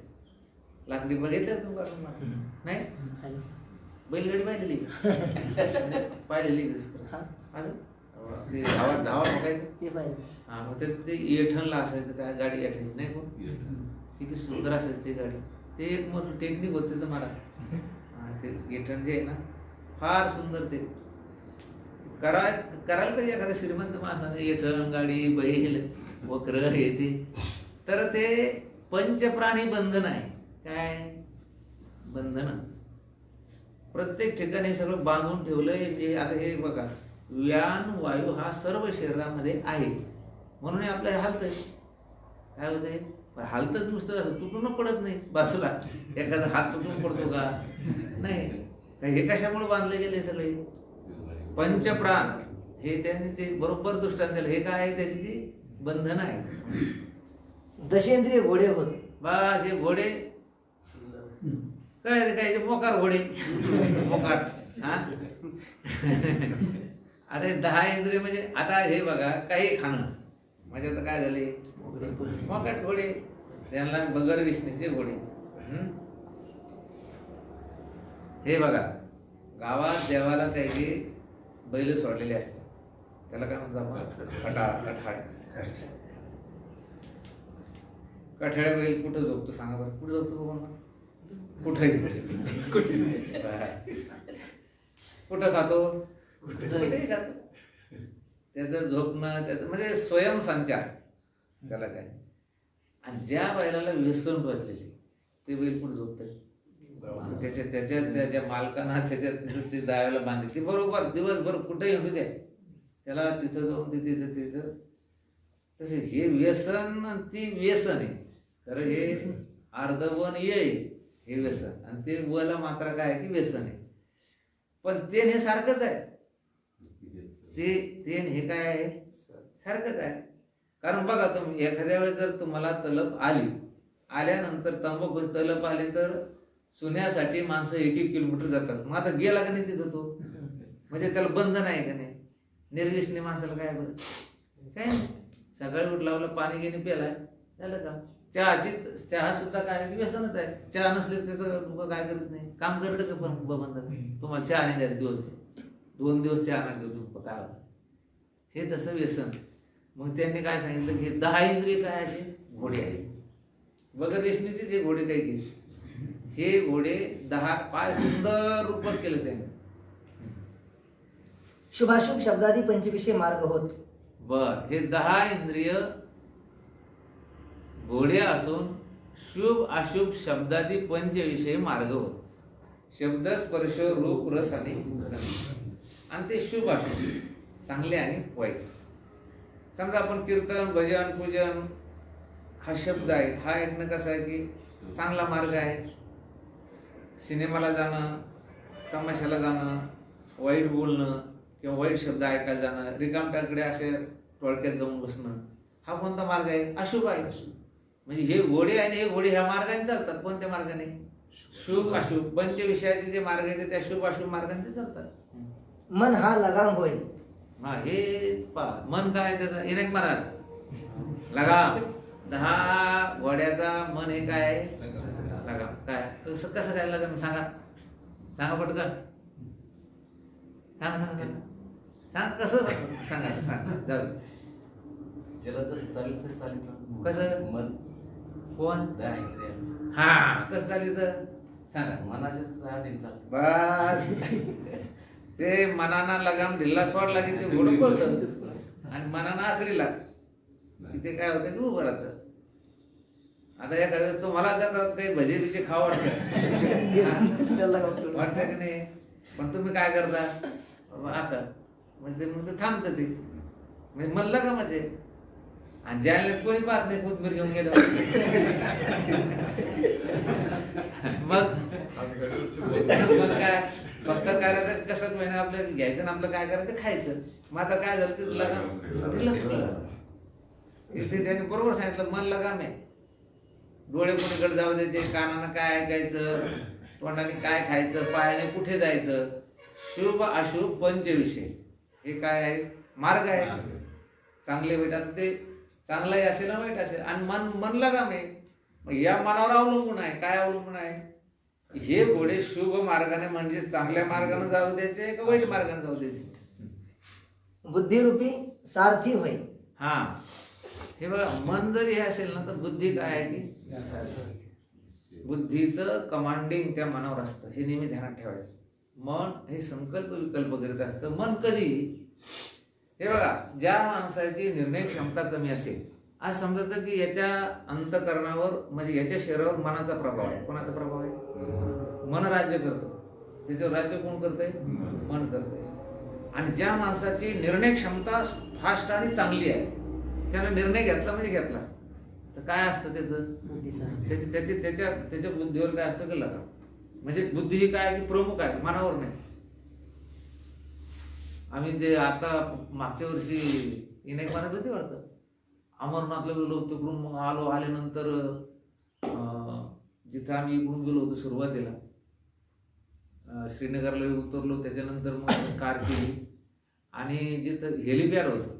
लाकडी, बघितलं तुम्ही नाही? बैलगाडी पाहिलेली असं ते धावा ठोकायचं. हा, मग ते येठणला असायचं काय गाडी असायची नाही. कोण किती सुंदर असायची ती गाडी. ते एक मोठं टेक्निक होत त्याचं मला. ते येठण जे आहे ना फार सुंदर. ते करायला पाहिजे एखाद्या श्रीमंत माणसाने येठण, गाडी, बैल, वक्र हे ते. तर ते पंचप्राणी बंधन आहे. काय बंधन प्रत्येक ठिकाणी सगळं बांधून ठेवलंय. आता हे बघा, व्यान वायू हा सर्व शरीरामध्ये आहे म्हणून आपल्या हालतंय. काय होतंय, हालतच नुसतं असं तुटून पडत नाही बाजूला. एखादा हात तुटून पडतो का नाही. हे कशामुळे बांधले गेले सगळे पंचप्राण. हे त्यांनी ते बरोबर दृष्टांत दिलं. हे काय आहे, त्याची ती बंधन आहे. दशेंद्रिय घोडे होत. बस हे घोडे कळायचं काय मोकार घोडे मोकार हा आता हे 10 इंद्रिय म्हणजे आता हे बघा काही खाणं म्हणजे आता काय झाले मोकाट घोडे त्यांना बगर विष्णूचे घोडे. हे बघा गावात देवाला काही बैल सोडलेले असतात त्याला काय म्हणतो आपण कठाळ्या बैल कुठं झोपतो सांगा बरं कुठं झोपतो बाबा कुठे कुठं खातो कुठेही खातो त्याचं झोपणं त्याचं म्हणजे स्वयंसंचार त्याला काय. आणि ज्या बैलाला व्यसन बसलेले ते बैल कुठं झोपतंय त्याच्या मालकांना त्याच्यात ते दाव्याला बांधले ते बरोबर दिवसभर कुठेही हिंडू द्या त्याला तिथं जाऊन तिथं तसे हे व्यसन ती व्यसन आहे खरं हे अर्धवन ये हे व्यसन आणि ते वला मात्र काय की व्यसन आहे. पण तेन हे सारखंच आहे तेन हे काय आहे सारखंच आहे. कारण बघा तुम्ही एखाद्या वेळेस जर तुम्हाला तलप आल्यानंतर तंबाखू तलप आली तर सुन्यासाठी माणसं 1-1 किलोमीटर जातात. मग आता गेला का नाही तिथं तो म्हणजे त्याला बंधन आहे का नाही. निर्व्यसनी माणसाला काय बरं काय नाही सकाळी उठलावला पाणी घेणे प्यालाय झालं का. चहा सुद्धा काय व्यसनच आहे. चहा नसले त्याचं लोक काय करत नाही काम करतं का पण बंधन तुम्हाला चहा नाही द्यायचं दिवसभर 2 दिवस चहा नाही देऊ काय होतं हे तसं व्यसन. मग त्यांनी काय सांगितलं की 10 इंद्रिय काय असे घोडे आहे बगर व्यसनीचेच हे घोडे काय की हे घोडे 10 काय सुंदर रूपात केलं त्यांनी. शुभाशुभ शब्दादी पंचविषय मार्ग होत. बर हे 10 इंद्रिय घोडे असून शुभ अशुभ शब्दादी पंचविषय मार्ग होत. शब्द स्पर्श रूप रस आणि आणि ते शुभ अशुभ चांगले आणि वाईट. समजा आपण कीर्तन भजन पूजन हा शब्द आहे हा ऐकणं कसा आहे की चांगला मार्ग आहे. सिनेमाला जाणं तमाशाला जाणं वाईट बोलणं किंवा वाईट शब्द ऐकायला जाणं रिकामट्याकडे असे टोळक्यात जाऊन बसणं हा कोणता मार्ग आहे अशुभ आहे. म्हणजे हे घोडे आणि हे घोडे ह्या मार्गाने चालतात. कोणत्या मार्गाने शुभ अशुभ पंचविषयाचे जे मार्ग आहेत त्या शुभ अशुभ मार्गाने ते चालतात. मन हा लगाम होय. हा हे मन काय त्याचा एक महाराज लगाम 10 घोड्याचा मन हे काय आहे लगाम काय कसं काय लगाम सांगा पटकन सांग कसं सांगा जाऊ त्याला तसं चालित कसं मन कोण इंद्रिय हा कसं चालित सांगा मनाचेच आधीन चालतं. बस ते मनाना लगाम ढिल्ला सोडला की ते घोडं पळतं आणि मनाना आकडीला की ते काय होतं की उभं राहतं. आता एखाद्या तुम्हाला जातात काही भजे बिजे खावं वाटतं की नाही पण तुम्ही काय करता आकार म्हणजे मग ते थांबतं ते म्हणजे म्हणलं का म्हणजे आणि जालन्यात कोणी पाहत नाही कोथमीर घेऊन गेलं मग काय फक्त करायचं कसं महिना आपलं घ्यायचं ना आपलं काय करायचं खायचं. मग आता काय झालं ते लगाम इथे त्यांनी बरोबर सांगितलं मन लगाम आहे. डोळे कोणीकडे जाऊ द्यायचे कानानं काय ऐकायचं तोंडाने काय खायचं पायाने कुठे जायचं शुभ अशुभ पंचविषय हे काय आहे मार्ग आहे. चांगले वाईट आता ते चांगलाही असेल ना वाईट असेल आणि मन लगाम आहे. मग या मनावर अवलंबून आहे काय अवलंबून आहे हे घोडे शुभ मार्गाने म्हणजे चांगल्या मार्गाने जाऊ द्यायचे का वाईट मार्गाने जाऊ द्यायचे. बुद्धिरूपी सारथी होय. हा हे बघा मन जरी हे असेल ना तर बुद्धी काय आहे की बुद्धीचं कमांडिंग त्या मनावर असतं हे नेहमी ध्यानात ठेवायचं. मन हे संकल्प विकल्प करीत असतं. मन कधी हे बघा ज्या माणसाची निर्णय क्षमता कमी असेल आज समजायचं की याच्या अंतकरणावर म्हणजे याच्या शरीरावर मनाचा प्रभाव आहे. कोणाचा प्रभाव आहे मन राज्य करतं. त्याच्यावर राज्य कोण करतंय मन करतंय. आणि ज्या माणसाची निर्णय क्षमता फास्ट आणि चांगली आहे त्याला निर्णय घेतला म्हणजे घेतला तर काय असतं त्याच्या बुद्धीवर काय असतं की लगाम. म्हणजे बुद्धी ही काय की प्रमुख आहे मनावर नाही. आम्ही ते आता मागच्या वर्षी इनायक महाराज होते वाटतं अमरनाथला गेलो तिकडून मग आल्यानंतर जिथं आम्ही इकडून गेलो होतो सुरुवातीला श्रीनगरला उतरलो, त्याच्यानंतर मग कार केली आणि जिथं हेलिपॅड होतं,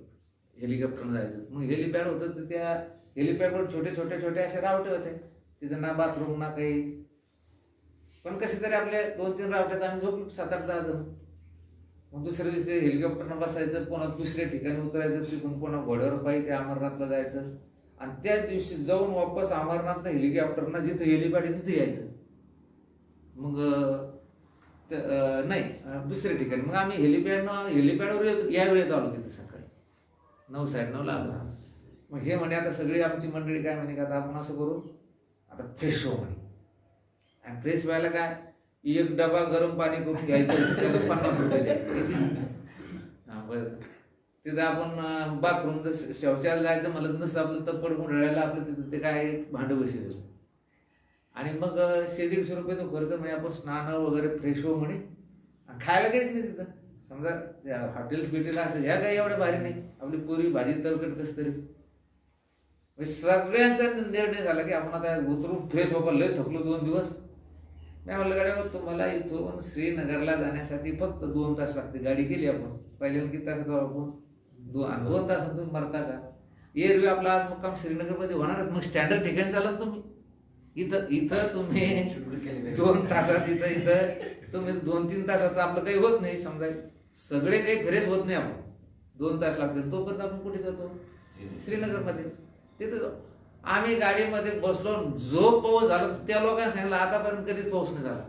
हेलिकॉप्टरनं जायचं, मग हेलिपॅड होतं तर त्या हेलिपॅडवर छोटे असे रावटे होते, तिथं ना बाथरूम ना काही, पण कसे तरी आपल्या 2-3 रावट्यात आम्ही झोपलो 7-8-10 जण. मग दुसऱ्या दिवशी हेलिकॉप्टरनं बसायचं, पुन्हा दुसऱ्या ठिकाणी उतरायचं, तिथून पुन्हा घोड्यावर पायी ते अमरनाथला जायचं आणि त्याच दिवशी जाऊन वापस अमरनाथला हेलिकॉप्टरनं जिथं हेलिपॅड आहे तिथे यायचं. मग नाही दुसऱ्या ठिकाणी मग आम्ही हेलिपॅडवर या वेळेत आलो तिथे सकाळी 9-9:30 आलो. मग हे म्हणे आता सगळी आमची मंडळी काय म्हणे का आता आपण असं करू, आता फ्रेश हो म्हणे. आणि फ्रेश व्हायला काय, एक डबा गरम पाणी करून घ्यायचं, त्याचं 50 रुपये द्यायचे. हा बरं, तिथं आपण बाथरूम शौचालय जायचं म्हणलं नसतं, आपलं तप्पड गुंडाळायला आपलं तिथं ते काय भांडं बसलं आणि मग 100-150 रुपये तो खर्च म्हणे, आपण स्नान वगैरे फ्रेश हो म्हणे. खायला काहीच नाही तिथं, समजा हॉटेल्स बिटेला असं ह्या काही एवढ्या भारी नाही, आपली पुरी भाजी तळकट कस तरी. सगळ्यांचा निर्णय झाला की आपण आता उतरून फ्रेश बाबा, लय थकलो 2 दिवस. मी म्हणलं गाड्या तुम्हाला इथून श्रीनगरला जाण्यासाठी फक्त 2 तास लागते. गाडी केली आपण, पहिल्यांदा किती तासात आपण 2 तासात तुम्ही मरता का. एरवी आपला आज मुक्काम श्रीनगरमध्ये होणारच, मग स्टँडर्ड ठिकाणी चालत तुम्ही. इथं तुम्ही 2 तासात इथं तुम्ही 2-3 तासात आपलं काही होत नाही, समजा सगळे काही फ्रेश होत नाही, आपण 2 तास लागतात. तोपर्यंत आपण कुठे जातो, श्रीनगरमध्ये. तिथं आम्ही गाडीमध्ये बसलो, जो पाऊस झाला त्या लोकांना सांगितलं आतापर्यंत कधीच पाऊस नाही झाला,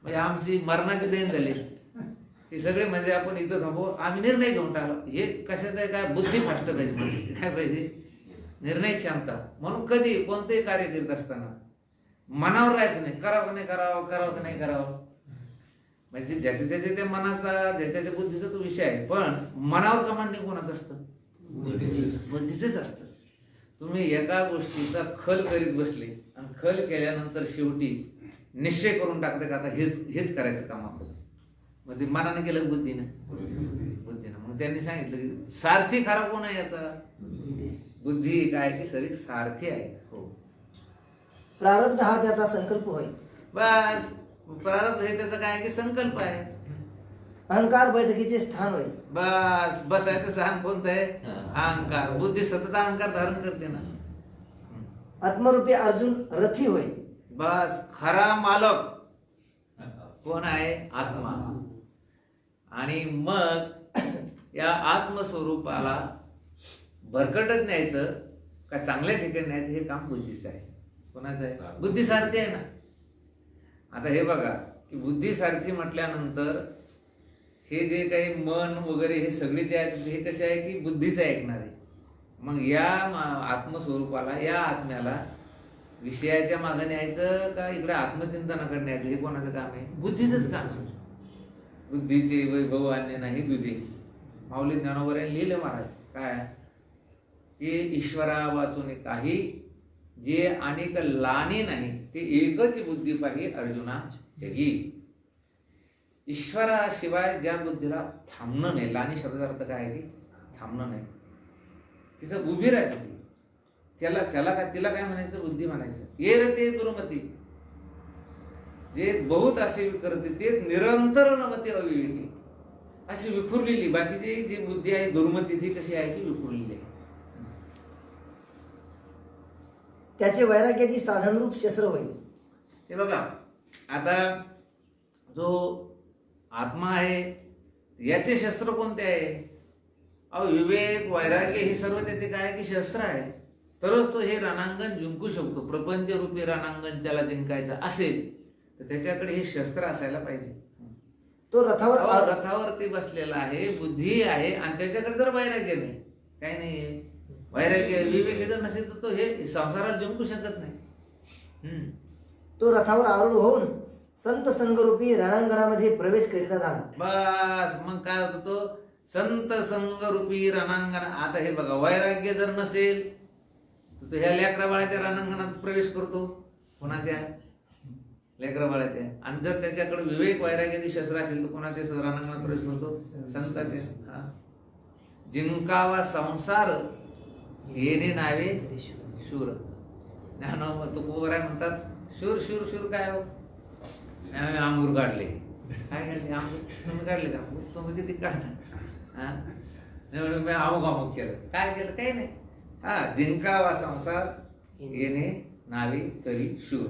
म्हणजे आमची मरणाची देण झाली असते. हे सगळे म्हणजे आपण इथं थांबू, आम्ही निर्णय घेऊन टाकला. हे कशाचं आहे काय, बुद्धी फास्ट पाहिजे माणसाची, काय पाहिजे, निर्णय क्षमता. म्हणून कधी कोणतेही कार्य करीत असताना मनावर राहायचं नाही, करावं की नाही करावं, करावं की नाही करावं. म्हणजे ज्याचे त्याचे त्या मनाचा, ज्याच्या त्याच्या बुद्धीचा तो विषय आहे, पण मनावर कमांड कोणाचं असतं, बुद्धीचंच असतं. तुम्ही एका गोष्टीचा खल करीत बसले आणि खल केल्यानंतर शेवटी निश्चय करून टाकते का आता हेच करायचं काम आपलं, मग ते मनाने केलं बुद्धीनं. मग त्यांनी सांगितलं की सारथी खरा कोण आहे याचा, बुद्धी काय की सरी सारथी आहे. हो, प्रारब्ध हा त्याचा संकल्प होय. बस प्रारब्ध हे त्याचा काय की संकल्प आहे. अहंकार बैठकीचे स्थान होय. बस बसायचं स्थान कोणतं आहे, अहंकार. बुद्धी सतत अहंकार धारण करते ना. आत्मरूपी अर्जुन रथी होय. बस खरा मालक कोण आहे, आत्मा. आणि मग या आत्मस्वरूपाला भरकटत न्यायचं का चांगल्या ठिकाणी न्यायचं, हे काम बुद्धीचं आहे. कोणाचं आहे, बुद्धी सारथी आहे ना. आता हे बघा की बुद्धी सारथी म्हटल्यानंतर हे जे काही मन वगैरे हे सगळे जे आहेत हे कसे आहे की बुद्धीचं ऐकणार आहे. मग या आत्मस्वरूपाला, या आत्म्याला विषयाच्या मागे न्यायचं का इकडे आत्मचिंतनाकडे न्यायचं, हे कोणाचं काम आहे, बुद्धीचंच काम आहे. बुद्धीचे वैभव अन्य नाही तुझे, माऊली ज्ञानोबरांनी लिहिलं महाराज काय की ईश्वरा वाचून काही जे अनेक लाने नाही ते एकच बुद्धी पाहिजे अर्जुना जगी. ईश्वराशिवाय ज्या बुद्धीला थांबणं नाही, लानी शब्दाचा अर्थ काय आहे की थांबणं नाही, तिथं उभी राहते ती. त्याला काय, तिला काय म्हणायचं, बुद्धी म्हणायचं. ये रे ते दुर्मती, जे बहुत असे करते ते निरंतर नमते अविवेकी, अशी विखुरलेली. बाकीची जी बुद्धी आहे दुर्मती ती कशी आहे की विखुरलेली आहे. त्याचे वैराग्यादी साधनरूप शस्त्र होईल. हे बघा आता जो आत्मा आहे याचे शस्त्र कोणते आहे, विवेक वैराग्य हे सर्व त्याचे काय की शस्त्र आहे. तरच तो हे रणांगण जिंकू शकतो. प्रपंच रूपी रणांगण त्याला जिंकायचं असेल तर त्याच्याकडे हे शस्त्र असायला पाहिजे. तो रथावरती बसलेला आहे, बुद्धी आहे आणि त्याच्याकडे जर वैराग्य नाही, काही नाही वैराग्य विवेक जर नसेल तर तो हे संसाराला जिंकू शकत नाही. तो रथावर आरूढ होऊन संत संगरूपी रणांगणामध्ये प्रवेश करीता झाला. बस मग काय होतं, तो संत संगरूपी रणांगण. आता हे बघा वैराग्य जर नसेल तर तो ह्या लेकरा बाळाच्या रणांगणात प्रवेश करतो, कोणाच्या, लेकरा बाळाच्या. आणि जर त्याच्याकडे विवेक वैराग्याची शस्त्र असेल तर कोणाच्या रणांगणात प्रवेश करतो, संताचे. जिंकावा संसार येणे नावे शूर. ज्ञान तुकोबराय म्हणतात शूर शूर शूर काय हो? आम्ही अंगूर काढले. काय काढले? अंगूर. तुम्ही काढले का अंगूर? तुम्ही किती काढता? हा, मी अमुक अमुक केलं. काय केलं? काही नाही. हा, जिंकावा संसार येणे नावी तरी शूर.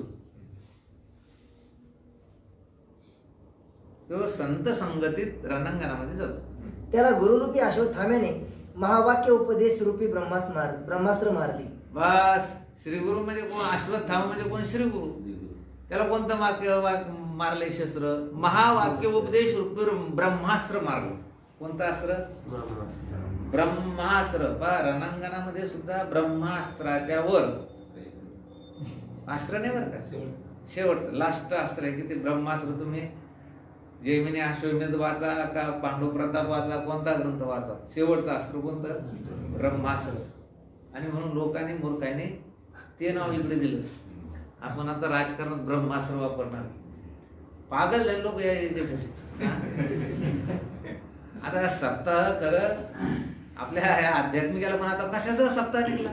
तो संत संगतीत रणांगणामध्ये जातो. त्याला गुरुरूपी अश्वत्थाम्याने महावाक्य उपदेश रूपी ब्रह्मास्त्र मारली. बस, श्रीगुरु म्हणजे कोण? अश्वत्थामा म्हणजे कोण? श्रीगुरु. त्याला कोणतं मारले शस्त्र? महावाक्य उपदेश रूपी ब्रह्मास्त्र मारलं. कोणतं अस्त्र? ब्रह्मास्त्र. रणांगणामध्ये सुद्धा ब्रह्मास्त्राच्या वर अस्त्र नाही बरं का, शेवटचं लास्ट अस्त्र आहे की ते ब्रह्मास्त्र. तुम्ही जैमिनी अश्वमेध वाचा का पांडव प्रताप वाचा, कोणता ग्रंथ वाचा, शेवटचं अस्त्र कोणतं? ब्रह्मास्त्र. आणि म्हणून लोकांनी मूर्खाने ते नाव इकडे दिलं. आपण आता राजकारणात ब्रह्मास्त्र वापरणार. पागल झाले लोक याचे. आता सप्ताह खरं आपल्या आध्यात्मिकाला पण आता कशाचा सप्ताह निघला?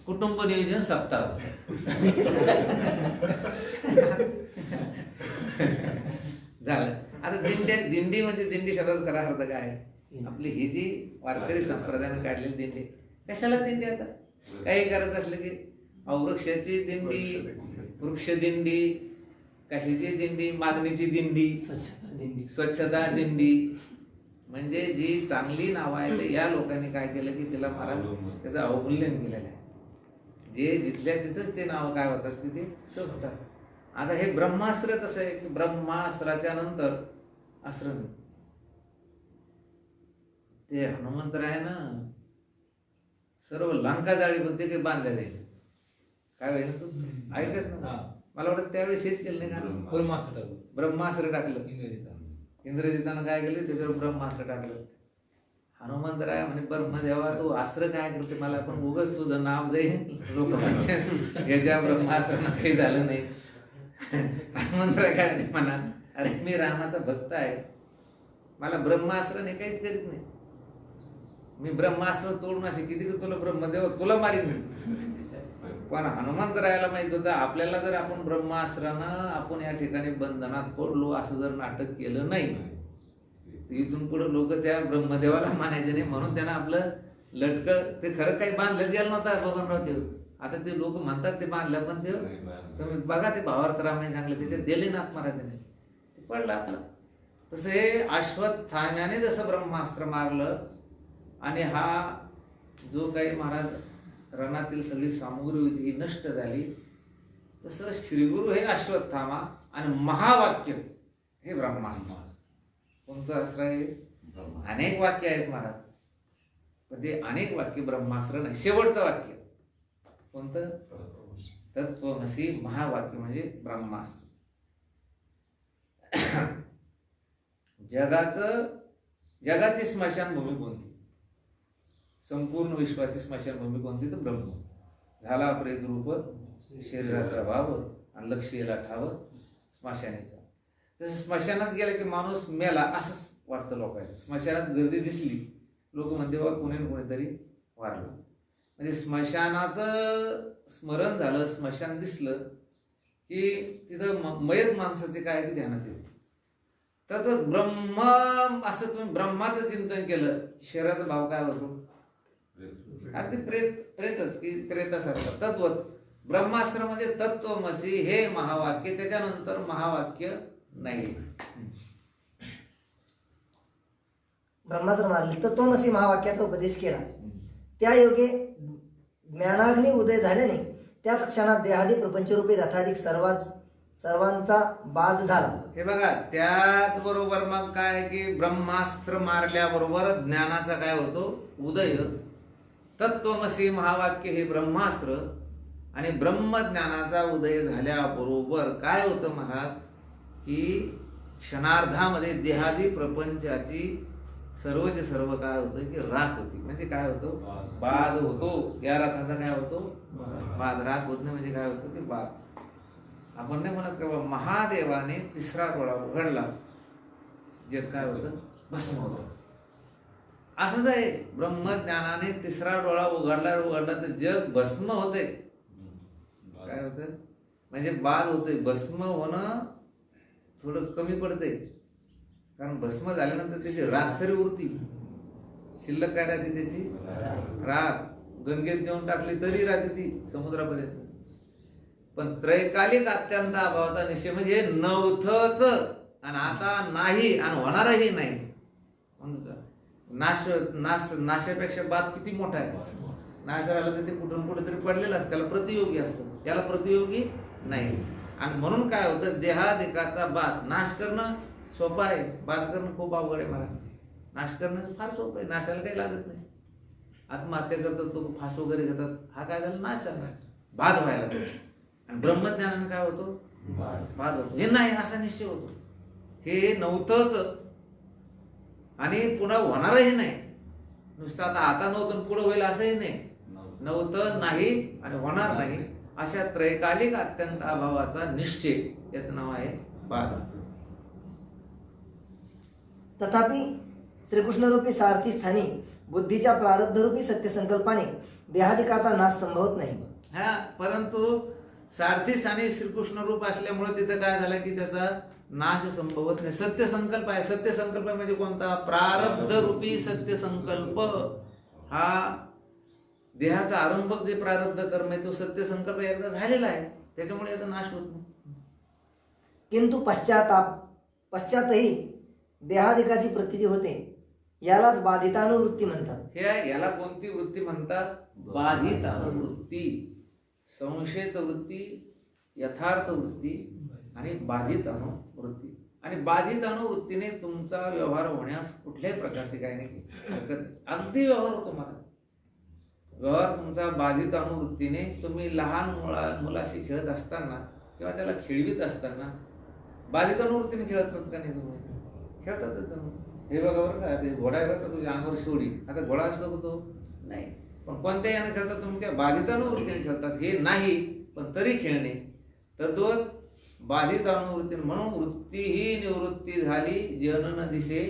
कुटुंब नियोजन सप्ताह. झालं. आता दिंडी म्हणजे दिंडी शब्दाचा खरा अर्थ काय आहे? आपली ही जी वारकरी संप्रदायाने काढलेली दिंडी. कशाला दिंडी? आता काही करायचं असलं की वृक्षाची दिंडी, वृक्ष दिंडी, कशाची दिंडी? मागणीची दिंडी, स्वच्छता दिंडी. म्हणजे जी चांगली नावं आहे ते या लोकांनी काय केलं की तिला महाराज त्याचं अवमूल्यन केलेलं आहे. जे जिथल्या तिथंच ते नाव काय होतात की ते शोभतात. आता हे ब्रह्मास्त्र कसं आहे की ब्रह्मास्त्राच्या नंतर अस्त्र नाही. ते हनुमंतरायानं सर्व लंका जाळी पण ते काही बांधल्या जाईल. काय होईल तू ऐकच ना. मला वाटतं त्यावेळेस हेच केलं नाही का? ब्रह्मास्त्र टाकलं. इंद्रजितानं काय केलं? त्याच्यावर ब्रह्मास्त्र टाकलं. हनुमंतराय म्हणे ब्रह्मदेवा तू अस्त्र काय करते? मला पण उगाच तुझं नाव जाईल, लोक ह्याच्या ब्रह्मास्त्रानं काही झालं नाही. हनुमंतराय काय म्हणते मनात, अरे मी रामाचा भक्त आहे, मला ब्रह्मास्त्राने काहीच करीत नाही. मी ब्रह्मास्त्र तोडून असे किती तुला ब्रह्मदेव तुला मारीन. पण हनुमंतरायाला माहित होतं आपल्याला जर आपण ब्रह्मास्त्रानं आपण या ठिकाणी बंधनात पडलो असं जर नाटक केलं नाही तर इथून पुढे लोक त्या ब्रह्मदेवाला मानायचे नाही. म्हणून त्यांना आपलं लटकं ते खरं काही बांधलं गेलं नव्हतं बबनराव देव. आता ते लोक म्हणतात ते बांधलं, पण ते तुम्ही बघा ते भावार्थ रामायण चांगलं त्याच्यात दिलेनाथ महाराजांनी ते पडलं आपलं. तसं हे अश्वत्थाम्याने जसं ब्रह्मास्त्र मारलं आणि हा जो काही महाराज रणातील सगळी सामुग्री होती ही नष्ट झाली, तसं श्रीगुरु हे अश्वत्थामा आणि महावाक्य हे ब्रह्मास्त्र. कोणतं अस्त्र आहे? अनेक वाक्य आहेत महाराज, पण ते अनेक वाक्य ब्रह्मास्त्र नाही. शेवटचं वाक्य कोणतं? तत्वमसी महावाक्य म्हणजे ब्रह्मास्त्र. जगाची स्मशानभूमी कोणती? संपूर्ण विश्वाची स्मशानभूमी कोणती? तर ब्रह्म. झाला प्रेत रूप शरीराचा भाव आणि लक्ष याला ठाव स्मशानेचा. तसं स्मशानात गेला की माणूस मेला असंच वाटतं लोकांना. स्मशानात गर्दी दिसली लोक म्हणते बा कोणी कोणीतरी वारलं. म्हणजे स्मशानाचं स्मरण झालं, स्मशान दिसलं की तिथं मयत माणसाचे काय की ध्यानात येते. तर ब्रह्म असं तुम्ही ब्रह्माचं चिंतन केलं, शरीराचा भाव काय होतो? अगदी प्रेतच की प्रेतासारखं तत्व. ब्रह्मास्त्रामध्ये तत्वमसी हे महावाक्य, त्याच्यानंतर महावाक्य नाही. ब्रह्मास्त्र मारली तत्वमसी महावाक्याचा उपदेश केला. त्या योगे ज्ञानाग्नी उदय झाल्याने त्याच क्षणात देहादी प्रपंचरूपी रथाधिक सर्वांचा बाध झाला. हे बघा, त्याच बरोबर मग काय की ब्रह्मास्त्र मारल्याबरोबर ज्ञानाचा काय होतो? उदय. तत्वमसी महावाक्य हे ब्रह्मास्त्र आणि ब्रह्मज्ञानाचा उदय झाल्याबरोबर काय होतं महाराज की क्षणार्धामध्ये देहादी प्रपंचाची सर्वचे सर्व काय होतं की राख होती. म्हणजे काय होतं? बाध होतो. या रथाचा काय होतो? बाध. राख होत नाही म्हणजे काय होतं की बाध. आपण नाही म्हणत का महादेवाने तिसरा डोळा उघडला जग काय होतं? भस्म होतं. असंच आहे, ब्रह्मज्ञानाने तिसरा डोळा उघडला तर जग भस्म होते. काय होतं म्हणजे बाद होतंय, भस्म होणं थोडं कमी पडतंय, कारण भस्म झाल्यानंतर त्याची राख तरी उरती, शिल्लक काय राहते त्याची राख, गंगेत नेऊन टाकली तरी राहते ती समुद्रापर्यंत. पण त्रैकालिक अत्यंत अभावाचा निश्चय म्हणजे हे नव्हतंच आणि आता नाही आणि होणारही नाही. नाशापेक्षा बाद किती मोठा आहे. नाश झाला तर ते कुठून कुठेतरी पडलेलं असतं, त्याला प्रतियोगी असतं, याला प्रतियोगी नाही. आणि म्हणून काय होतं, देहादिकाचा बाद नाश करणं सोपं आहे, बाद करणं खूप अवघड आहे. मला नाश करणं फार सोपं आहे, नाशाला काही लागत नाही. आत्महत्या करतात लोक, फास वगैरे घेतात, हा काय झाला नाश झाला, बाद व्हायला पाहिजे. आणि ब्रह्मज्ञानाने काय होतो, बाद होतो. हे नाही असा निश्चय होतो, हे नव्हतंच आणि पुन्हा होणारही नाही. नुसतं आता नव्हतं पुढं होईल असंही नाही, नव्हतं नाही आणि होणार नाही अशा त्रैकालिक अत्यंत अभावाचा निश्चय, याचं नाव आहे बाद. तथापि श्रीकृष्णरूपी सारथी स्थानी बुद्धीच्या प्रारब्धरूपी सत्यसंकल्पाने देहादिकाचा नाश संभवत नाही. हा, परंतु सारथीस आणि श्रीकृष्ण रूप असल्यामुळे तिथं काय झालं की त्याचा नाश संभवत नाही. सत्य संकल्प आहे. सत्य संकल्प म्हणजे कोणता, प्रारब्ध रूपी सत्य संकल्प. हा देहाचा आरंभक जे प्रारब्ध कर्म आहे तो सत्य संकल्प एकदा झालेला आहे, त्याच्यामुळे याचा नाश होत नाही. किंतु पश्चातही देहादिकाची प्रतीती होते, यालाच बाधितानुवृत्ती म्हणतात. याला कोणती वृत्ती म्हणतात, बाधित अनुवृत्ती. संशयित वृत्ती, यथार्थ वृत्ती आणि बाधित अनुवृत्ती. आणि बाधित अनुवृत्तीने तुमचा व्यवहार होण्यास कुठल्याही प्रकारची काही नाही हरकत, अगदी व्यवहार होतो. मला व्यवहार तुमचा बाधित अनुवृत्तीने, तुम्ही लहान मुलाशी खेळत असताना किंवा त्याला खेळवीत असताना बाधित अनुवृत्तीने खेळत नव्हतं का नाही, तुम्ही खेळतातच तुम्ही. हे बघा बरं का, ते घोडा आहे बरं का, तुझ्या अंगावर सोडी, आता घोडा असतो का तो नाही, पण कोणत्या याने खेळतात तुम्ही, त्या बाधित अनुवृत्तीने खेळतात. हे नाही पण तरी खेळणे, तर दोन बाधित अनुवृत्ती. म्हणून वृत्ती ही निवृत्ती झाली, जन न दिसे,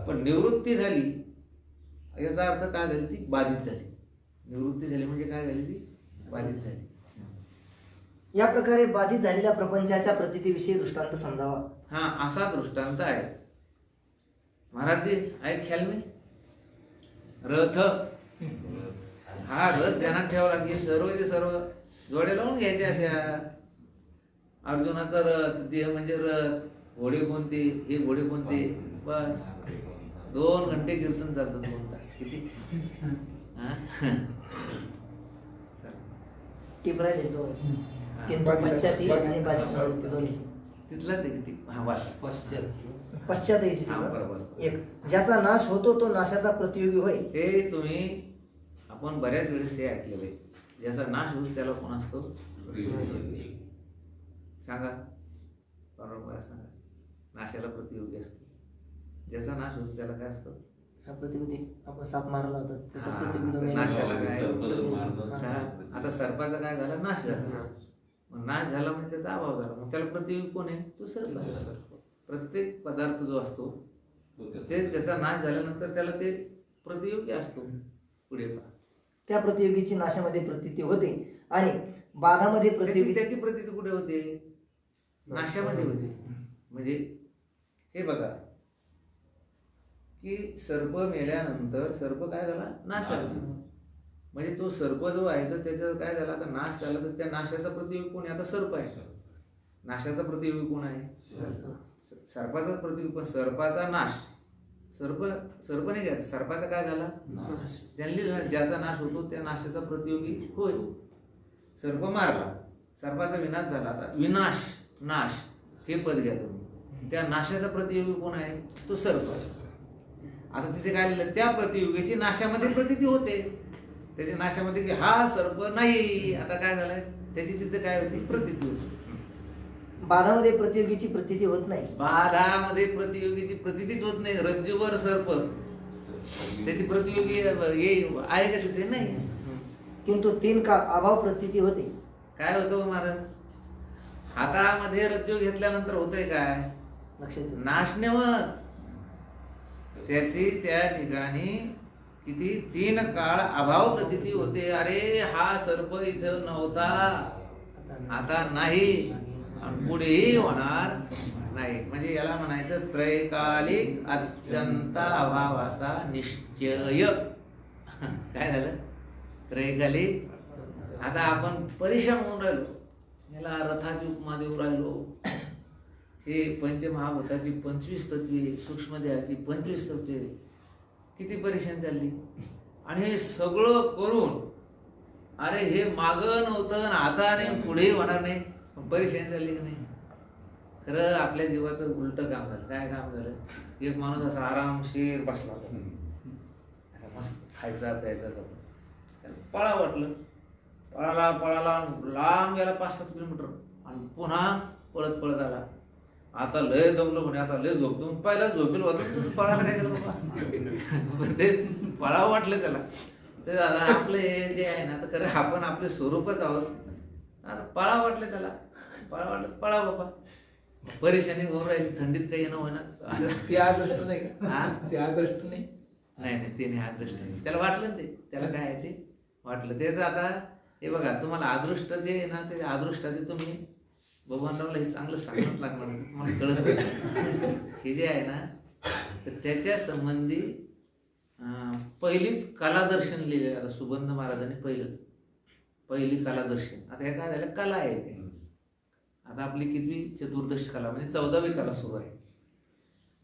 पण निवृत्ती झाली याचा अर्थ काय झाली, ती बाधित झाली. निवृत्ती झाली म्हणजे काय झाली, ती बाधित झाली. या प्रकारे बाधित झालेल्या प्रपंचाच्या प्रतीतीविषयी दृष्टांत समजावा. हा, असा दृष्टांत आहे महाराजजी. ऐकाल मी, रथ, हा रथ ध्यानात ठेवावा लागेल. सर्वचे सर्व जोडे लावून घ्यायचे. अशा अर्जुनाचा रथ, देह म्हणजे रथ, घोडे कोणते, हे घोडे कोणते, बस 2 घंटे कीर्तन चालतं, 2 तास किती. टिपरा देतो, किंतु पश्चाती आणि बाधित दोन्ही तिथलाच एक टिप. हा, पश्चातही बरोबर. एक ज्याचा नाश होतो तो नाशाचा प्रतियोगी होय. हे तुम्ही आपण बऱ्याच वेळेस हे ऐकलेलं आहे, ज्याचा नाश होतो त्याला कोण असतो, सांगा बरोबर, सांगा. नाशाला प्रतियोगी असतो. ज्याचा नाश होतो त्याला काय असतो, हा प्रतिनिधी. आपण साप मारला होता त्याचा हा, प्रतिनिधी नाशाला काय. आता सर्पाचा काय झाला, नाश झाला. मग नाश झाला म्हणजे त्याचा अभाव झाला, मग त्याला प्रतियोगी कोण आहे, तो सर्प. प्रत्येक पदार्थ जो असतो ते त्याचा नाश झाल्यानंतर त्याला ते प्रतियोगी असतो. पुढे त्या प्रतियोगीची नाशामध्ये प्रतीती होते आणि बाधामध्ये प्रतियोगी त्याची प्रतीती कुठे होते, नाशामध्ये होते. म्हणजे हे बघा की सर्प मेल्यानंतर सर्प काय झाला, नाश झाला. म्हणजे तो सर्प जो आहे तर त्याचा काय झाला, आता नाश झाला, तर त्या नाशाचा प्रतियोगी कोण आहे, आता सर्प आहे. नाशाचा प्रतियोगी कोण आहे, सर्पाचा प्रतियोगी. पण सर्पाचा नाश, सर्प नाही घ्यायचा, सर्पाचा काय झाला, ज्याचा नाश होतो त्या नाशाचा प्रतियोगी होय. सर्प मारला, सर्पाचा विनाश झाला. आता विनाश, नाश हे पद घ्या तुम्ही, त्या नाशाचा प्रतियोगी कोण आहे, तो सर्प. आता तिथे काय लिहिलं, त्या प्रतियोगीची नाशामध्ये प्रतीती होते. त्याच्या नाशामध्ये की हा सर्प नाही, आता काय झालंय, त्याची तिथे काय होती, प्रतीती होती. बाधामध्ये प्रतियोगीची प्रतीती होत नाही. बाधामध्ये प्रतियोगीची प्रतीतीच होत नाही. रज्जूवर सर्प, त्याची प्रतियोगी आहे का तिथे, नाही. किंतु 3 काळ अभाव प्रतीती होते. काय होतं महाराज, हातामध्ये रज्जू घेतल्यानंतर होतंय काय, लक्षात नाश नाही होत. त्याची त्या ठिकाणी किती 3 काळ अभाव प्रतीती होते. अरे हा सर्प इथं नव्हता, आता नाही आणि पुढेही होणार नाही. म्हणजे याला म्हणायचं त्रैकालिक अत्यंत अभावाचा निश्चय. काय झालं? त्रैकालिक. आता आपण परिश्रम होऊन राहिलो, याला रथाची उपमा देऊ राहिलो. हे पंचमहाभूताची 25 तत्वे, सूक्ष्मदेहाची 25 तत्वे, किती परेशान चालली. आणि हे सगळं करून अरे हे मागं नव्हतं आणि आता नाही पुढे होणार नाही, परेशान चालली की नाही. खरं आपल्या जीवाचं उलटं काम झालं. काय काम झालं? एक माणूस असा आरामशीर बसला होता, असा मस्त खायचा प्यायचा करून त्याला पळा वाटलं. पळाला लांब गेला 5-7 किलोमीटर आणि पुन्हा पळत पळत आला. आता लय दमलो म्हणे, आता लय झोपतो. पहिला झोपेल होतं, पळायला काय केलं बाबा. ते पळावं वाटलं त्याला. ते दादा आपलं हे जे आहे ना, तर खरं आपण आपले स्वरूपच आहोत. आता पळा वाटलं त्याला, पळा वाटलं पळा बाबा. परेशानी होऊन राहिली, थंडीत काही येणं होणार. ते आदृष्ट नाही का? हा? ते आदृष्ट नाही. नाही ते नाही अदृष्ट नाही. त्याला वाटलं ना, ते त्याला काय आहे ते वाटलं. तेच आता हे बघा, तुम्हाला अदृष्ट जे आहे ना, ते अदृष्टाचे तुम्ही भगवानरावला हे चांगलं सांगणंच लागणार. तुम्हाला कळत नाही हे जे आहे ना, तर त्याच्या संबंधी पहिलीच कलादर्शन लिहिलेलं. आता सुबंध महाराजांनी पहिली कलादर्शन. आता हे काय झालं, कला आहे ते. आता आपली कितवी चतुर्दश कला म्हणजे 14वी कला सुरू आहे.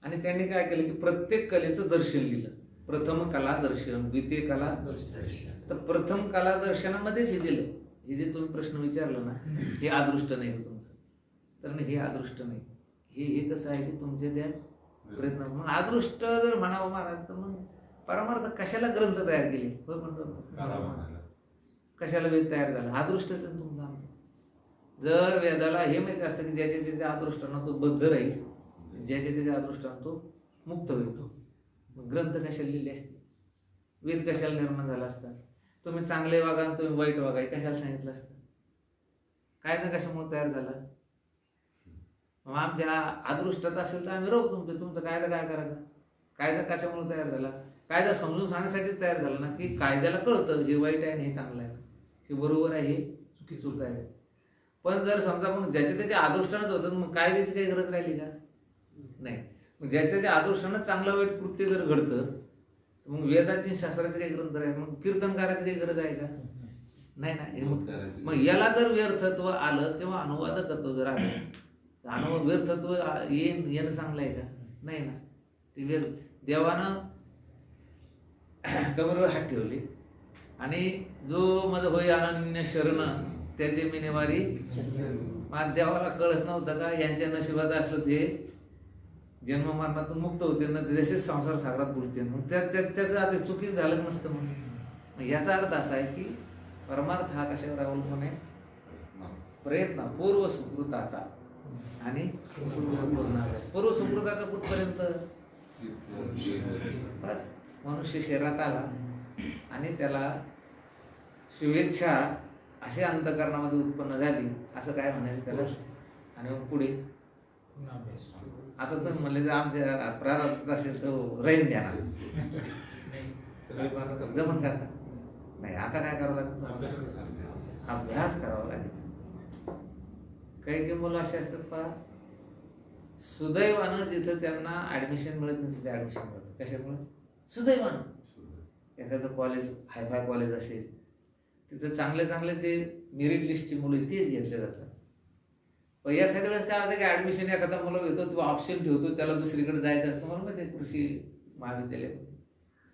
आणि त्यांनी काय केलं की प्रत्येक कलेचं दर्शन लिहिलं. प्रथम कला दर्शन, द्वितीय कला दर्शन. तर प्रथम कला दर्शनामध्येच हे दिलं. हे जे तुम्ही प्रश्न विचारला ना, हे अदृष्ट नाही तुमचं. तर नाही, हे अदृष्ट नाही. हे कसं आहे की तुमचे त्या प्रयत्न. मग अदृष्ट जर म्हणावं महाराज, तर मग परमार्थ कशाला ग्रंथ तयार केले? होय म्हणतो, कशाला वेद तयार झाला? अदृष्टच तुमचा. जर वेदाला हे माहिती असतं की ज्याच्या त्याच्या अदृष्टानं तो बद्ध राहील, ज्याच्या त्याच्या अदृष्टानं तो मुक्त होईल, मग ग्रंथ कशाला लिहिले असते? वेद कशाला निर्माण झाला असता? तुम्ही चांगले वागा आणि तुम्ही वाईट वागा, कशाला सांगितलं असतं? कायदा कशामुळे तयार झाला? मग आमच्या अदृष्टात असेल तर आम्ही राहू तुमचं कायदा काय करायचा? कायदा कशामुळे तयार झाला? कायदा समजून सांगण्यासाठी तयार झाला ना, की कायद्याला कळतं हे वाईट आहे आणि हे चांगलं आहे, हे बरोबर आहे, हे चूक आहे. पण जर समजा मग ज्याच्या त्याच्या आदृष्टानंच होतं, मग कायद्याची काही गरज राहिली का? नाही. मग ज्याच्या त्याच्या आदृष्टानं चांगलं वाईट कृत्य जर घडतं, मग वेदाची शास्त्राचे काही ग्रंथ आहे, मग कीर्तनकाराची काही गरज आहे का? नाही ना. मग याला जर व्यर्थत्व आलं किंवा अनुवादकत्व जर आलं, व्यर्थत्व येणं चांगलं आहे का? नाही ना. ते देवानं कमरेवर हात ठेवले आणि जो माझं होय अनन्य शरण त्याचे मी निवारी. देवाला कळत नव्हतं का यांच्या नशिबात असलं ते जन्म मरणातून मुक्त होते ना, तसेच संसार सागरात बुडते. मग त्याचं आता चुकीच झालं नसतं. मग याचा अर्थ असा आहे की परमार्थ हा कशावर अवलंबून आहे? प्रयत्न, पूर्व सुकृताचा. आणि पूर्व सुकृताचा कुठपर्यंत? बस मनुष्य शरीरात आला आणि त्याला शुभेच्छा अशा अंतःकरणामध्ये उत्पन्न झाली, असं काय म्हणायचं त्याला. आणि मग पुढे आता तर म्हणले जर आमच्या प्रारब्धात असेल तर राहीन ध्यानात जमन करता नाही. आता काय करावं लागतं? अभ्यास करावा लागेल. काही मुलं असे असतात पहा, सुदैवानं जिथं त्यांना ऍडमिशन मिळत नाही तिथे ऍडमिशन मिळतं. कशामुळे? सुदैवानं. एखादं कॉलेज हायफाय कॉलेज असेल तिथं चांगले जे मेरिट लिस्टची मुलं तेच घेतले जातात. पण एखाद्या वेळेस काय होतं की ऍडमिशन एखादा मुलं घेतो, तो ऑप्शन ठेवतो, त्याला दुसरीकडे जायचं असतं. मला माहिती आहे कृषी महाविद्यालय.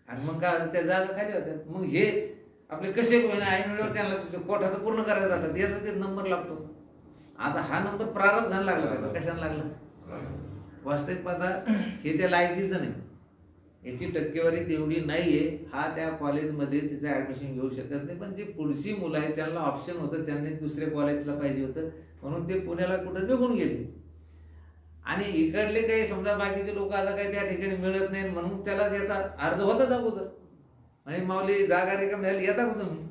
आणि मग काय होतं, त्या जागा खाली होत्यात. मग हे आपले कसे ऐन वेळेवर त्यांना कोठाचं पूर्ण करायचं राहतात, याचा ते नंबर लागतो. आता हा नंबर प्रारब्ध झाला लागला त्याचा. कशाला लागला? वास्तविक पाहता हे त्या लायकीचं नाही, याची टक्केवारी तेवढी नाहीये, हा त्या कॉलेजमध्ये तिचं ऍडमिशन घेऊ शकत नाही. पण जी पुढची मुलं आहेत त्यांना ऑप्शन होतं, त्यांनी दुसऱ्या कॉलेजला पाहिजे होतं म्हणून ते पुण्याला कुठं निघून गेले. आणि इकडले काही समजा बाकीचे लोक आता काही त्या ठिकाणी मिळत नाही म्हणून त्याला त्याचा अर्ज होता अगोदर. आणि माऊली जागा रिकाम झाली, येता का तुम्ही?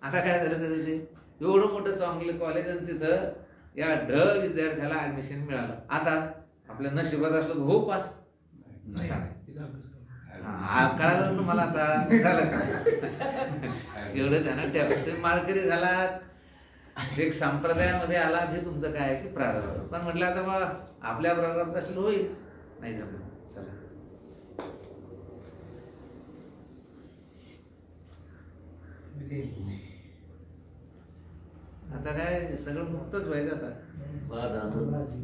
आता काय झालं त्याचं, ते एवढं मोठं चांगलं कॉलेज आणि तिथं या विद्यार्थ्याला ऍडमिशन मिळालं. आता आपल्या नशिबात असलं तर हो पास नाही. कळालं तुम्हाला आता झालं का? एवढं ध्यानात ठेवा. तुम्ही माळकरी झालात एक संप्रदायामध्ये आला हे तुमचं काय आहे की प्रारब्ध. पण म्हटलं आता बा आपल्या प्रारब्ध असलं होईल, नाही जमलं. चला आता काय सगळं मुक्तच व्हायचं. आता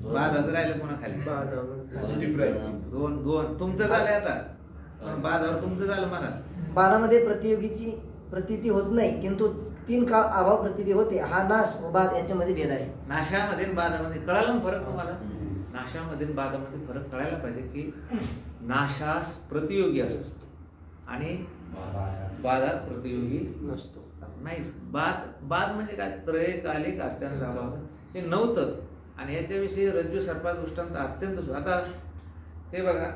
बाद असं राहिलं कोणा खाली दोन दोन तुमचं झालंय आता. पण बादावर तुमचं झालं म्हणा. बादामध्ये प्रतियोगीची प्रतीती होत नाही, किंतु 3 काळ अभाव प्रतीती होते. हा नाश व बाद यांच्यामध्ये भेद आहे. नाशामध्ये आणि बादामध्ये कळालं ना फरक तुम्हाला? नाशामध्ये आणि बादामध्ये फरक कळायला पाहिजे की नाशास प्रतियोगी असतो आणि बादात प्रतियोगी नसतो. नाही. बाद म्हणजे काय? त्रयकालिक अत्यंत अभाव हे नव्हतं. आणि याच्याविषयी रज्जू सर्पा दृष्टांत अत्यंत. आता हे बघा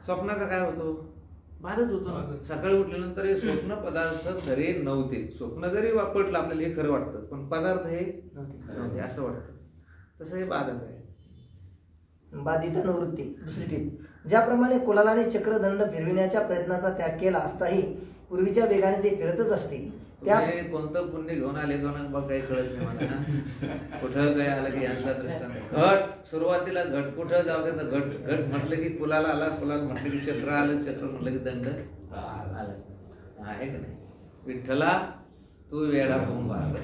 स्वप्नाचा काय होतो? बाधच होतो ना. सकाळी उठल्यानंतर हे स्वप्न पदार्थ खरे नव्हते. स्वप्न जरी वापरलं आपल्याला हे खरं वाटतं, पण पदार्थ हे नव्हते असं वाटतं. तसं हे बाधच आहे. बाधितानुवृत्ती. दुसरी टीप. ज्याप्रमाणे कुलालाने चक्रदंड फिरविण्याच्या प्रयत्नाचा त्याग केला असताही पूर्वीच्या वेगाने ते फिरतच असते. त्या तुम्ही कोणतं पुण्य घेऊन आले कोण बघ काही कळत नाही मला ना. कुठं काय आलं की यांचा दृष्टांत घट. सुरुवातीला घट कुठं जाऊ दे तर घट घट म्हटलं की कुलाला आला, कुलाला म्हटलं की चक्र आलं, चक्र म्हटलं की दंड आलं. आहे का नाही? विठ्ठला तू वेडा होऊन बाळ.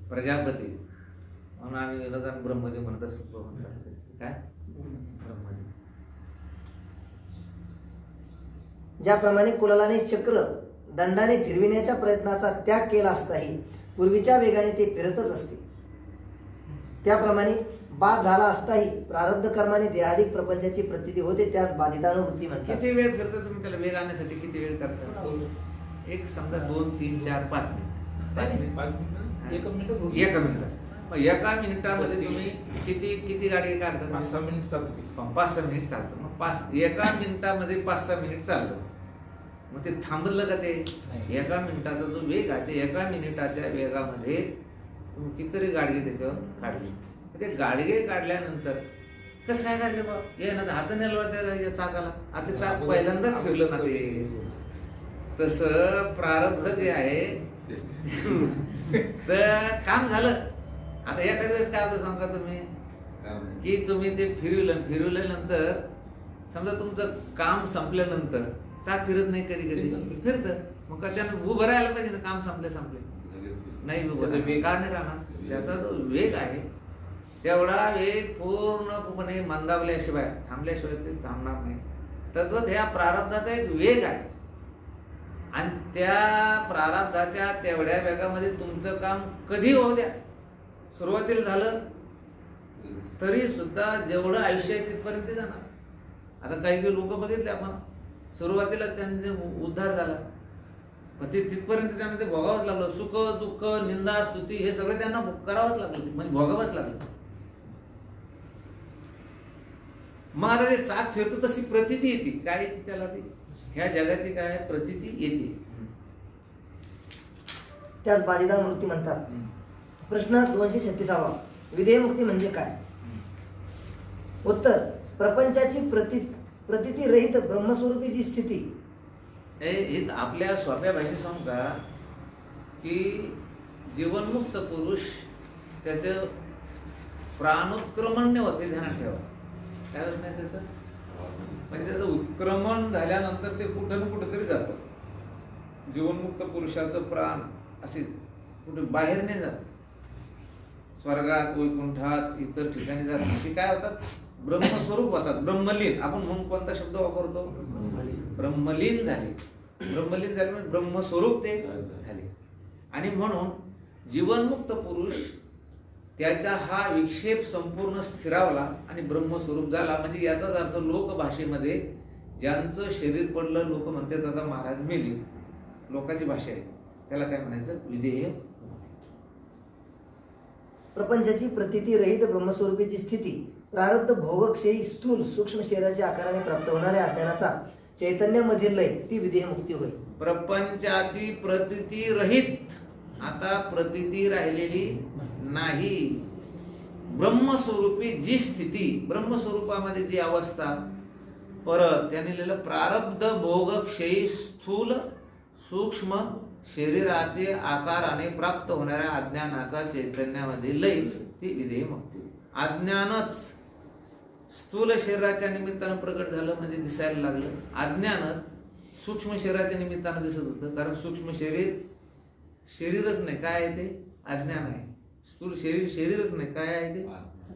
प्रजापती म्हणून आम्ही विनोदान ब्रह्मदेव म्हणत असतो. काय ब्रह्मदेव. ज्याप्रमाणे कुलालाने चक्र दंडाने फिरविण्याच्या प्रयत्नाचा त्याग केला असताही पूर्वीच्या वेगाने ते फिरतच असते. त्याप्रमाणे बाद झाला असताही प्रारब्ध कर्माने देहादिक प्रपंचाची प्रतीती होते. त्यास बाधितानुभूती म्हणतात. किती वेळ फिरता तुम्ही त्याला वेग आणण्यासाठी? किती वेळ करता? एक समजा 2, 3, 4, 5 मिनिट. 5 मिनिटं, 1 मिनिट होतं. एका मिनिटात. मग एका मिनिटामध्ये तुम्ही किती गाडी काढता? 5-6 मिनिट चालतं. 5-6 मिनिट चालतं. मग एका मिनिटामध्ये 5-6 मिनिट चाललं. मग ते थांबलं का? ते एका मिनिटाचा जो वेग आहे ते एका मिनिटाच्या वेगामध्ये तुम्ही कितीतरी गाडगे त्याच्यावर काढले. ते गाडगे काढल्यानंतर कसं काय काढले बा? हे ना हाताने त्या चाकाला. आता ते चाक पहिल्यांदाच फिरलं ना ते. तसं प्रारब्ध जे आहे तर काम झालं. आता एका दिवस काय होतं सांगा तुम्ही की तुम्ही ते फिरवल्यानंतर समजा तुमचं काम संपल्यानंतर चाक फिरत नाही, कधी कधी फिरतं. मग का त्यानं उभं राहायला पाहिजे ना. काम संपले नाही उभं का नाही राहणार? त्याचा जो वेग आहे तेवढा वेग पूर्णपणे मंदावल्याशिवाय थांबल्याशिवाय ते थांबणार नाही. तद्वत ह्या प्रारब्धाचा एक वेग आहे आणि त्या प्रारब्धाच्या तेवढ्या वेगामध्ये तुमचं काम कधी होऊ द्या. सुरुवातीला झालं तरी सुद्धा जेवढं आयुष्य आहे तिथपर्यंत जाणार. आता काही लोक बघितले आपण, सुरुवातीला त्यांचे उद्धार झाला पण ते तिथपर्यंत त्यांना ते भोगावंच लागलं. सुख दुःख निंदा स्तुती हे सगळं त्यांना करावंच लागलं, म्हणजे भोगावंच लागलं. मग आता ते चाक फिरतं तशी प्रतीती येते. काय येते त्याला? ती ह्या जगाची काय प्रतीती येते. त्यास बाधितानुवृत्ती म्हणतात. प्रश्न 236. विधेयमुक्ती म्हणजे काय? उत्तर. प्रपंचाची प्रतीती रहित ब्रह्मस्वरूपीची स्थिती. हे आपल्या सोप्या भाषेत सांगू का की जीवनमुक्त पुरुष त्याचं प्राणोत्क्रमण होते. ध्यानात ठेवा. काय होत नाही त्याचं? म्हणजे त्याचं उत्क्रमण झाल्यानंतर ते कुठं ना कुठं तरी जातं. जीवनमुक्त पुरुषाचं प्राण असे कुठे बाहेर नाही जात. स्वर्गात वैकुंठात इतर ठिकाणी जातात. ते काय होतात? ब्रह्मस्वरूप होतात. ब्रह्मलीन. आपण म्हणून कोणता शब्द वापरतो? ब्रह्मलीन झाले. ब्रह्मलीन झाले म्हणजे ब्रह्मस्वरूप ते झाले. आणि म्हणून जीवनमुक्त पुरुष त्याचा हा विक्षेप संपूर्ण स्थिरावला आणि ब्रह्मस्वरूप झाला. म्हणजे याचाच अर्थ लोकभाषेमध्ये ज्यांचं शरीर पडलं लोक म्हणतात आता महाराज मेले. लोकांची भाषा आहे. त्याला काय म्हणायचं? विधेय. प्रपंचाची प्रतीती रहित ब्रह्मस्वरूपीची स्थिती प्रारब्ध भोगक्षयी स्थूल सूक्ष्म शरीराच्या आकाराने प्राप्त होणाऱ्या अज्ञानाचा चैतन्यामधील लय ती विधेयमुक्ती होय. प्रपंचाची प्रतीती रहित. आता प्रतीती राहिलेली नाही. ब्रह्मस्वरूपी जी स्थिती, ब्रह्मस्वरूपामध्ये जी अवस्था परत त्यांनी लिहिलं प्रारब्ध भोग क्षयी स्थूल सूक्ष्म शरीराचे आकाराने प्राप्त होणाऱ्या अज्ञानाचा चैतन्यामध्ये लय ती विधेय मुक्ती. अज्ञानच स्थूल शरीराच्या निमित्तानं प्रकट झालं म्हणजे दिसायला लागलं. अज्ञानच सूक्ष्म शरीराच्या निमित्तानं दिसत होतं, कारण सूक्ष्म शरीरच नाही, काय आहे ते अज्ञान आहे. स्थूल शरीरच नाही, काय आहे ते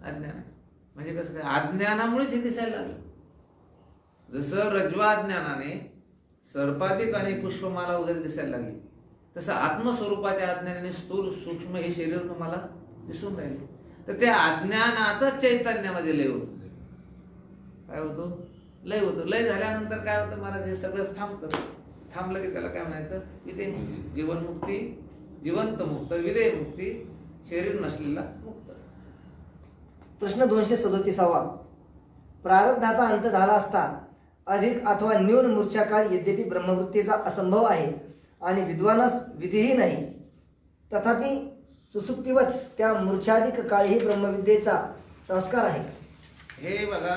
अज्ञान आहे. म्हणजे कसं काय अज्ञानामुळेच हे दिसायला लागलं. जसं रज्वा अज्ञानाने सर्पाधिक आणि पुष्पमाला वगैरे दिसायला लागली, तसं आत्मस्वरूपाच्या अज्ञानाने स्थूल सूक्ष्म हे शरीर तुम्हाला दिसून राहिले. तर त्या अज्ञानाचाच चैतन्यामध्ये लय होतो. काय होतो? लय होतो. लय झाल्यानंतर काय होतं महाराज, हे सगळं थांबतं. थांबलं की त्याला काय म्हणायचं? विधेय मुक्ती. जीवनमुक्ती, जिवंत मुक्त, विधेय मुक्ती, शरीर नसलेला मुक्त. प्रश्न 237. प्रारब्धाचा अंत झाला असता अधिक अथवा न्यून मूर्छाकाळ यद्यपि ब्रह्मवृत्तीचा असंभव आहे आणि विद्वानास विधीही नाही, तथापि सुसुप्तीवत त्या मूर्छाधिक काळीही ब्रह्मविद्येचा संस्कार आहे. हे बघा,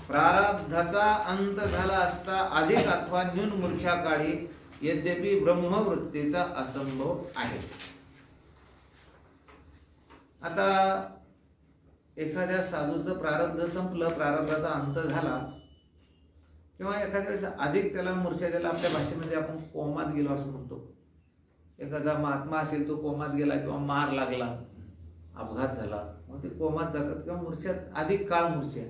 प्रारब्धाचा अंत झाला असता अधिक अथवा न्यून मूर्छा काळी यद्यपि ब्रह्मवृत्तीचा असंभव आहे. आता एखाद्या साधूचं प्रारब्ध संपलं, प्रारब्धाचा अंत झाला, किंवा एखाद्या वेळेस अधिक त्याला मूर्छा द्यायला, आपल्या भाषेमध्ये आपण कोमात गेलो असं म्हणतो. एखादा महात्मा असेल, तो कोमात गेला किंवा मार लागला, अपघात झाला, मग ते कोमात जातात किंवा मूर्छेत अधिक काळ मूर्छा.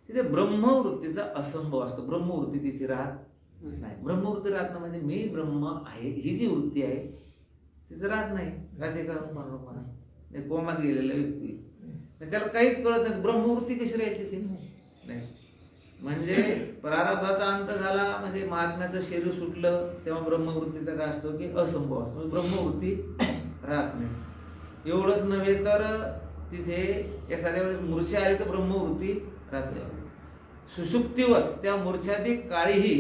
तिथे ब्रह्मवृत्तीचा असंभव असतो. ब्रह्मवृत्ती तिथे राहत नाही. ब्रह्मवृत्ती राहत नाही म्हणजे मी ब्रह्म आहे ही जी वृत्ती आहे तिथे राहत नाही. राहते का म्हणून कोमात गेलेल्या व्यक्ती, त्याला काहीच कळत नाही, ब्रह्मवृत्ती कशी राहील तिथे? नाही. म्हणजे प्रारब्धाचा अंत झाला म्हणजे महात्म्याचं शरीर सुटलं तेव्हा ब्रह्मवृत्तीचा काय असतो की असंभव असतो, ब्रह्मवृत्ती राहत नाही. एवढंच नव्हे तर तिथे एखाद्या वेळेस मूर्छा आली तर ब्रह्मवृत्ती राहत नाही. सुषुप्तीवर त्या मूर्छाधिक काळीही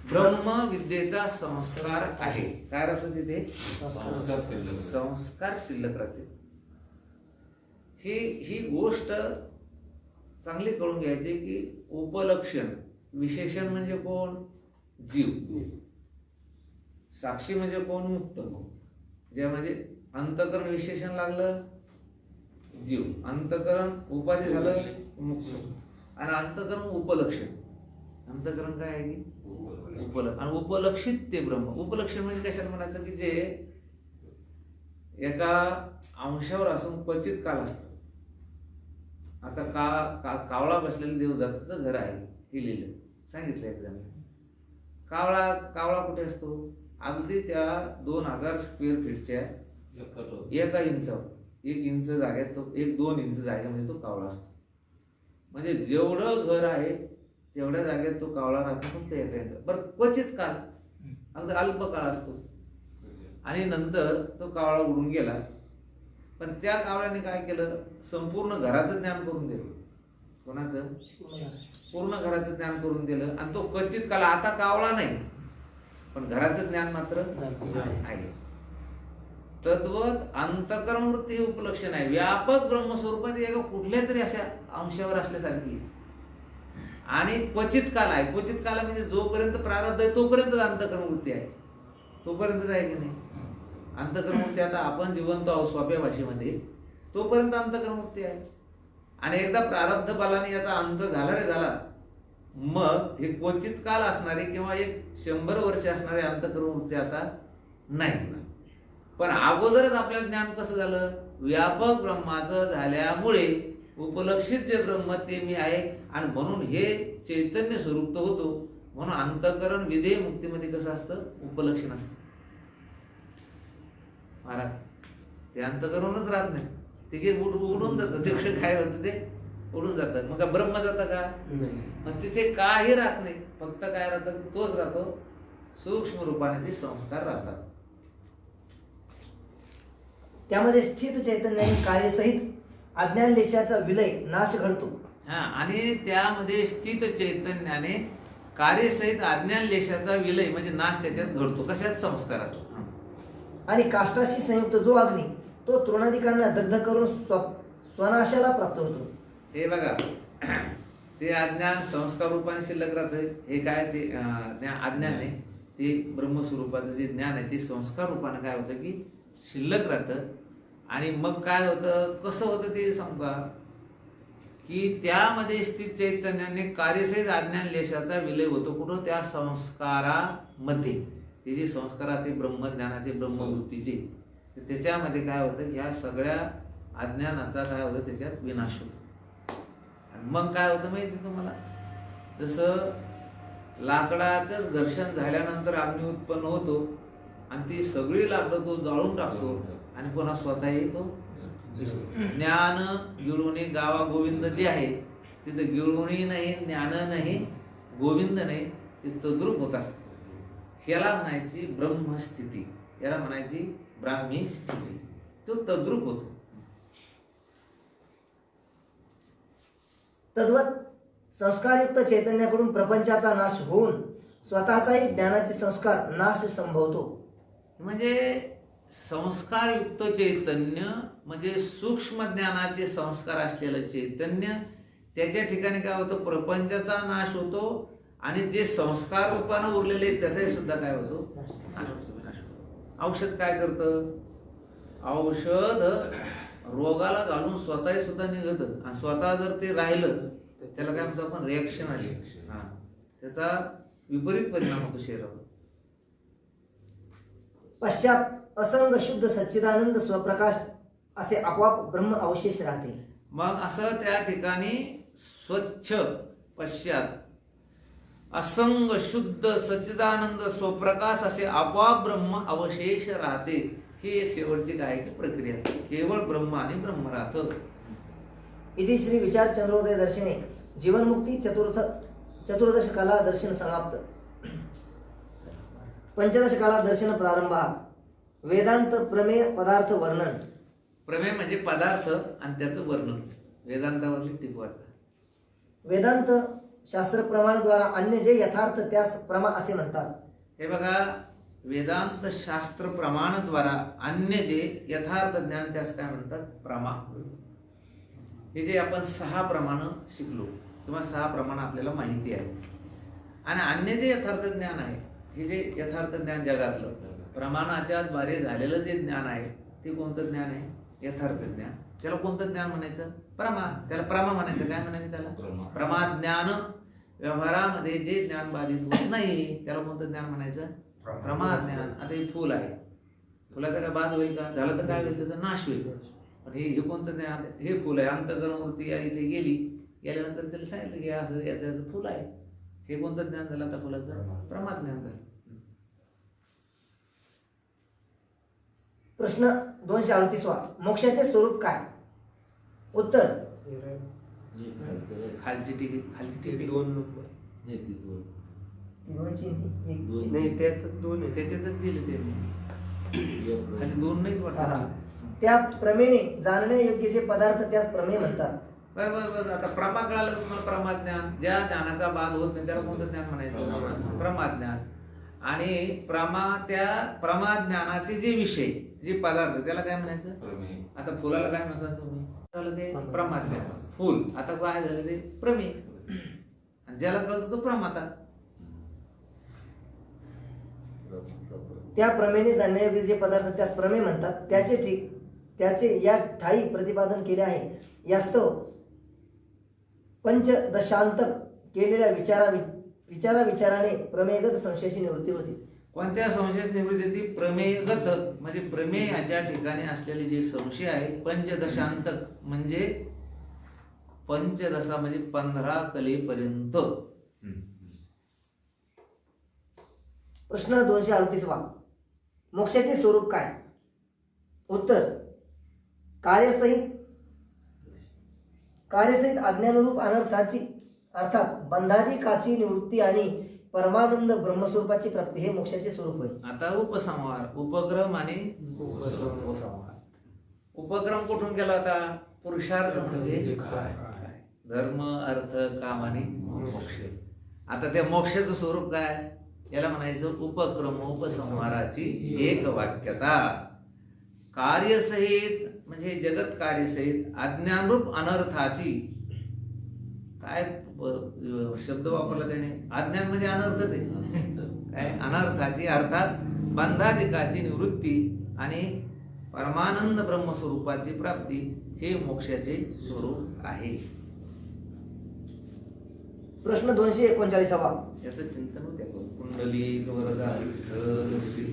ब्रह्मविद्येचा संस्कार आहे. काय राहतं तिथे? संस्कार शिल्लक राहते. ही गोष्ट चांगली कळून घ्यायची की उपलक्षण विशेषण म्हणजे कोण? जीव. साक्षी म्हणजे कोण? मुक्त. जे म्हणजे अंतकरण विशेषण लागलं जीव, अंतकरण उपाधी झालं मुक्त, आणि अंतकरण उपलक्षण. अंतकरण काय आहे की आणि उपलक्षित ते ब्रह्म. उपलक्षण म्हणजे कशाला म्हणायचं की जे एका अंशावर असून क्वचित काल असतं. आता कावळा बसलेलं देवदत्ताचं घर आहे हे लिहिलं, सांगितलं एकदम. कावळा कुठे असतो? अगदी त्या 2000 स्क्वेअर फीटच्या 1 इंचावर, 1 इंच जागेत तो 1-2 इंच जागेमध्ये तो कावळा असतो. म्हणजे जेवढं घर आहे तेवढ्या जागेत तो कावळा राहतो, फक्त 1 इंच. बरं, क्वचित काळ, अगदी अल्प काळ असतो, आणि नंतर तो कावळा उडून गेला. पण त्या कावळ्याने काय केलं? संपूर्ण घराचं ज्ञान करून दिलं. कोणाचं? पूर्ण घराचं ज्ञान करून दिलं. आणि तो क्वचित काळ, आता कावळा नाही पण घराचं ज्ञान मात्र आहे. तद्वत अंतकरण वृत्ती हे उपलक्षण आहे. व्यापक ब्रह्मस्वरूपात एका कुठल्या तरी अशा अंशावर असल्यासारखी. आणि क्वचित काल आहे. क्वचित काल म्हणजे जोपर्यंत प्रारब्ध आहे तोपर्यंत अंतकरण वृत्ती आहे, तोपर्यंतच आहे की नाही? अंतकरण वृत्ती आता आपण जिवंत आहोत सोप्या भाषेमध्ये, तोपर्यंत अंतकरण वृत्ती आहे. आणि एकदा प्रारब्ध बलाने याचा अंत झाला रे झाला, मग हे क्वचित काल असणारे किंवा 100 वर्ष असणारे अंतकरण वृत्ती आता नाही. पण अगोदरच आपल्याला ज्ञान कसं झालं? व्यापक ब्रह्माचं झाल्यामुळे उपलक्षित जे ब्रह्म ते मी आहे, आणि म्हणून हे चैतन्य स्वरूप होतो. म्हणून अंतकरण विधेय मुक्तीमध्ये कसं असतं? उपलक्षण असतं. महाराज ते अंतकरणच राहत नाही, ते उडून जातं. ते क्षण काय होतं? ते उडून जातात. मग काय ब्रह्म जातं का? मग तिथे काही राहत नाही. फक्त काय राहतं? तोच राहतो. सूक्ष्म रूपाने ते संस्कार राहतात. त्यामध्ये स्थित चैतन्याने कार्यसहित अज्ञान लेशाचा विलय नाश घडतो. आणि त्यामध्ये स्थित चैतन्याने कार्यसहित अज्ञान लेशाचा विलय म्हणजे नाश त्याच्यात घडतो. कशात? संस्कारात. आणि काष्ठाशी संयुक्त जो अग्नी तो तृणादिकांना दग्ध करून स्वनाशाला प्राप्त होतो. हे बघा, ते अज्ञान संस्कार रूपाने शिल्लक राहतं. हे काय ते अज्ञान आहे ते ब्रह्मस्वरूपाचं जे ज्ञान आहे ते संस्कार रूपाने काय होतं की शिल्लक राहतं. आणि मग काय होतं, कसं होतं ते सांगू का, की त्यामध्ये स्थित चैतन्याने कार्यसहित अज्ञान लेशाचा विलय होतो. कुठं? त्या संस्कारामध्ये. ते जे संस्कार ते ब्रह्मज्ञानाचे ब्रह्मवृत्तीचे, तर त्याच्यामध्ये काय होतं, ह्या सगळ्या अज्ञानाचा काय होतं त्याच्यात विनाश होतो. आणि मग काय होतं माहिती तुम्हाला, जसं लाकडाचंच घर्षण झाल्यानंतर अग्नी उत्पन्न होतो आणि ती सगळी लाकडं तो जाळून टाकतो आणि पुन्हा स्वतःही तो ज्ञान गिळूनी गावा गोविंद जे आहे तिथं गिळूनी नाही, ज्ञान नाही, गोविंद नाही, ते तद्रूप होत असतं. ह्याला म्हणायची ब्रह्मस्थिती, याला म्हणायची ब्राह्मी स्थिती. तो तद्रूप होतो. तद्वत संस्कारयुक्त चैतन्याकडून प्रपंचाचा नाश होऊन स्वतःचाही ज्ञानाचे संस्कार नाश संभवतो. म्हणजे संस्कारयुक्त चैतन्य म्हणजे सूक्ष्म ज्ञानाचे संस्कार असलेलं चैतन्य, त्याच्या ठिकाणी काय होतं, प्रपंचाचा नाश होतो आणि जे संस्कार रूपानं उरलेले आहेत त्याचाही सुद्धा काय होतो, नाश होतो. औषध काय करतं, औषध रोगाला घालून स्वतःही सुद्धा निघतं आणि स्वतः जर ते राहिलं त्याला काय म्हणतो आपण, रिॲक्शन आली. त्याचा विपरीत परिणाम होतो शरीरावर. पश्चात असंग शुद्ध सच्चिदानंद स्वप्रकाश असे आपोआप ब्रह्म अवशेष राहते. मग असं त्या ठिकाणी स्वच्छ पश्चात असंग शुद्ध सच्चिदानंद स्वप्रकाश असे आपोआप ब्रह्म अवशेष राहते. ही एक शेवटची काय की प्रक्रिया, केवळ ब्रह्म आणि ब्रह्म राहतं. इति श्री विचार चंद्रोदय दर्शने जीवनमुक्ती चतुर्दश कला दर्शन समाप्त. पंचदश कला दर्शन प्रारंभ. वेदांत प्रमेय पदार्थ वर्णन. प्रमेय म्हणजे पदार्थ आणि त्याचं वर्णन वेदांतावरली टिकवायचं. वेदांत शास्त्र प्रमाणाद्वारा अन्य जे यथार्थ त्यास प्रमा असे म्हणतात. हे बघा, वेदांत शास्त्र प्रमाणाद्वारा अन्य जे यथार्थ ज्ञान त्यास काय म्हणतात, प्रमा. हे जे आपण 6 प्रमाण शिकलो किंवा 6 प्रमाण आपल्याला माहिती आहे, आणि अन्य जे यथार्थ ज्ञान आहे, हे जे यथार्थ ज्ञान जगातलं प्रमाणाच्या द्वारे झालेलं जे ज्ञान आहे ते कोणतं ज्ञान आहे, यथार्थ ज्ञान. त्याला कोणतं ज्ञान म्हणायचं, प्रमा. त्याला प्रमा म्हणायचं. काय म्हणायचं त्याला, प्रमा ज्ञान. व्यवहारामध्ये जे ज्ञान बाधित होत नाही त्याला कोणतं ज्ञान म्हणायचं, प्रमा ज्ञान. आता हे फुल आहे, फुलाचा काय बाद होईल का, झालं तर काय होईल, त्याचा नाश होईल. पण हे कोणतं ज्ञान, हे फुल आहे, अंतःकरणवृत्ती इथे गेल्यानंतर त्याला सांगितलं की असं याचं फुल आहे. हे कोणतं ज्ञान झालं आता फुलाचं, प्रमा ज्ञान झालं. प्रश्न 238. मोक्षाचे स्वरूप काय. उत्तर. खालची टिकी, खालची टिकी 2 नंबर नाही, त्यात 2 आहे. त्याच्यातच दिले ते खाली 2 नाहीच हा. वाटत. त्या प्रमेने जाणण्यायोग्य जे पदार्थ त्यास प्रमेय म्हणतात. बस आता प्रमा कळालं तुम्हाला, प्रमाज्ञान. ज्या ज्ञानाचा बाध होत नाही त्याला कोणतं ज्ञान म्हणायचं, प्रमाज्ञान. आणि त्या प्रमाज्ञानाचे जे विषय, जे पदार्थ, त्याला काय म्हणायचं. आता फुलाला काय म्हणता तुम्ही, झालं ते प्रमाज्ञान. फुल आता काय झालं ते प्रमेय. आणि ज्याला कळतं तो प्रमाता. त्या प्रमेने जाणण्यायोग्य जे पदार्थ त्यास प्रमेय म्हणतात. त्याचे या ठाई प्रतिपादन केले आहे. यास्तव पंचदशांतक केलेल्या विचाराने प्रमेयगत संशयाची निवृत्ती होती. कोणत्या संशयाची निवृत्ती होती, प्रमेयगत. म्हणजे प्रमेयाच्या ठिकाणी असलेले जे संशय आहे, पंचदशांतक म्हणजे पंचदशा म्हणजे 15 कलेपर्यंत. प्रश्न 238. मोक्षाचे स्वरूप काय. उत्तर. कार्यसहित अज्ञानरूप अनर्थाची अर्थात बंधाधिकाची निवृत्ती आणि परमानंद ब्रह्मस्वरूपाची प्राप्ती हे मोक्षाचे स्वरूप होय. आता उपसंहार, उपक्रम आणि उपसंहार. उपक्रम कुठून केला होता, पुरुषार्थ म्हणजे काय, धर्म अर्थ काम आणि मोक्ष. आता त्या मोक्षाचं स्वरूप काय, याला म्हणायचं उपक्रम उपसंहाराची एक वाक्यता. कार्यसहित म्हणजे जगत कार्यसहित अज्ञानरूप अनर्थाची काय शब्द वापरला त्याने? अज्ञान म्हणजे अनर्थच आहे. काय? अनर्थाची अर्थात बंधाधिकाची निवृत्ती आणि परमानंद ब्रह्मस्वरूपाची प्राप्ती हे मोक्षाचे स्वरूप आहे. प्रश्न 239. याचं चिंतन होत्या कुंडली वरदा विठ्ठल श्री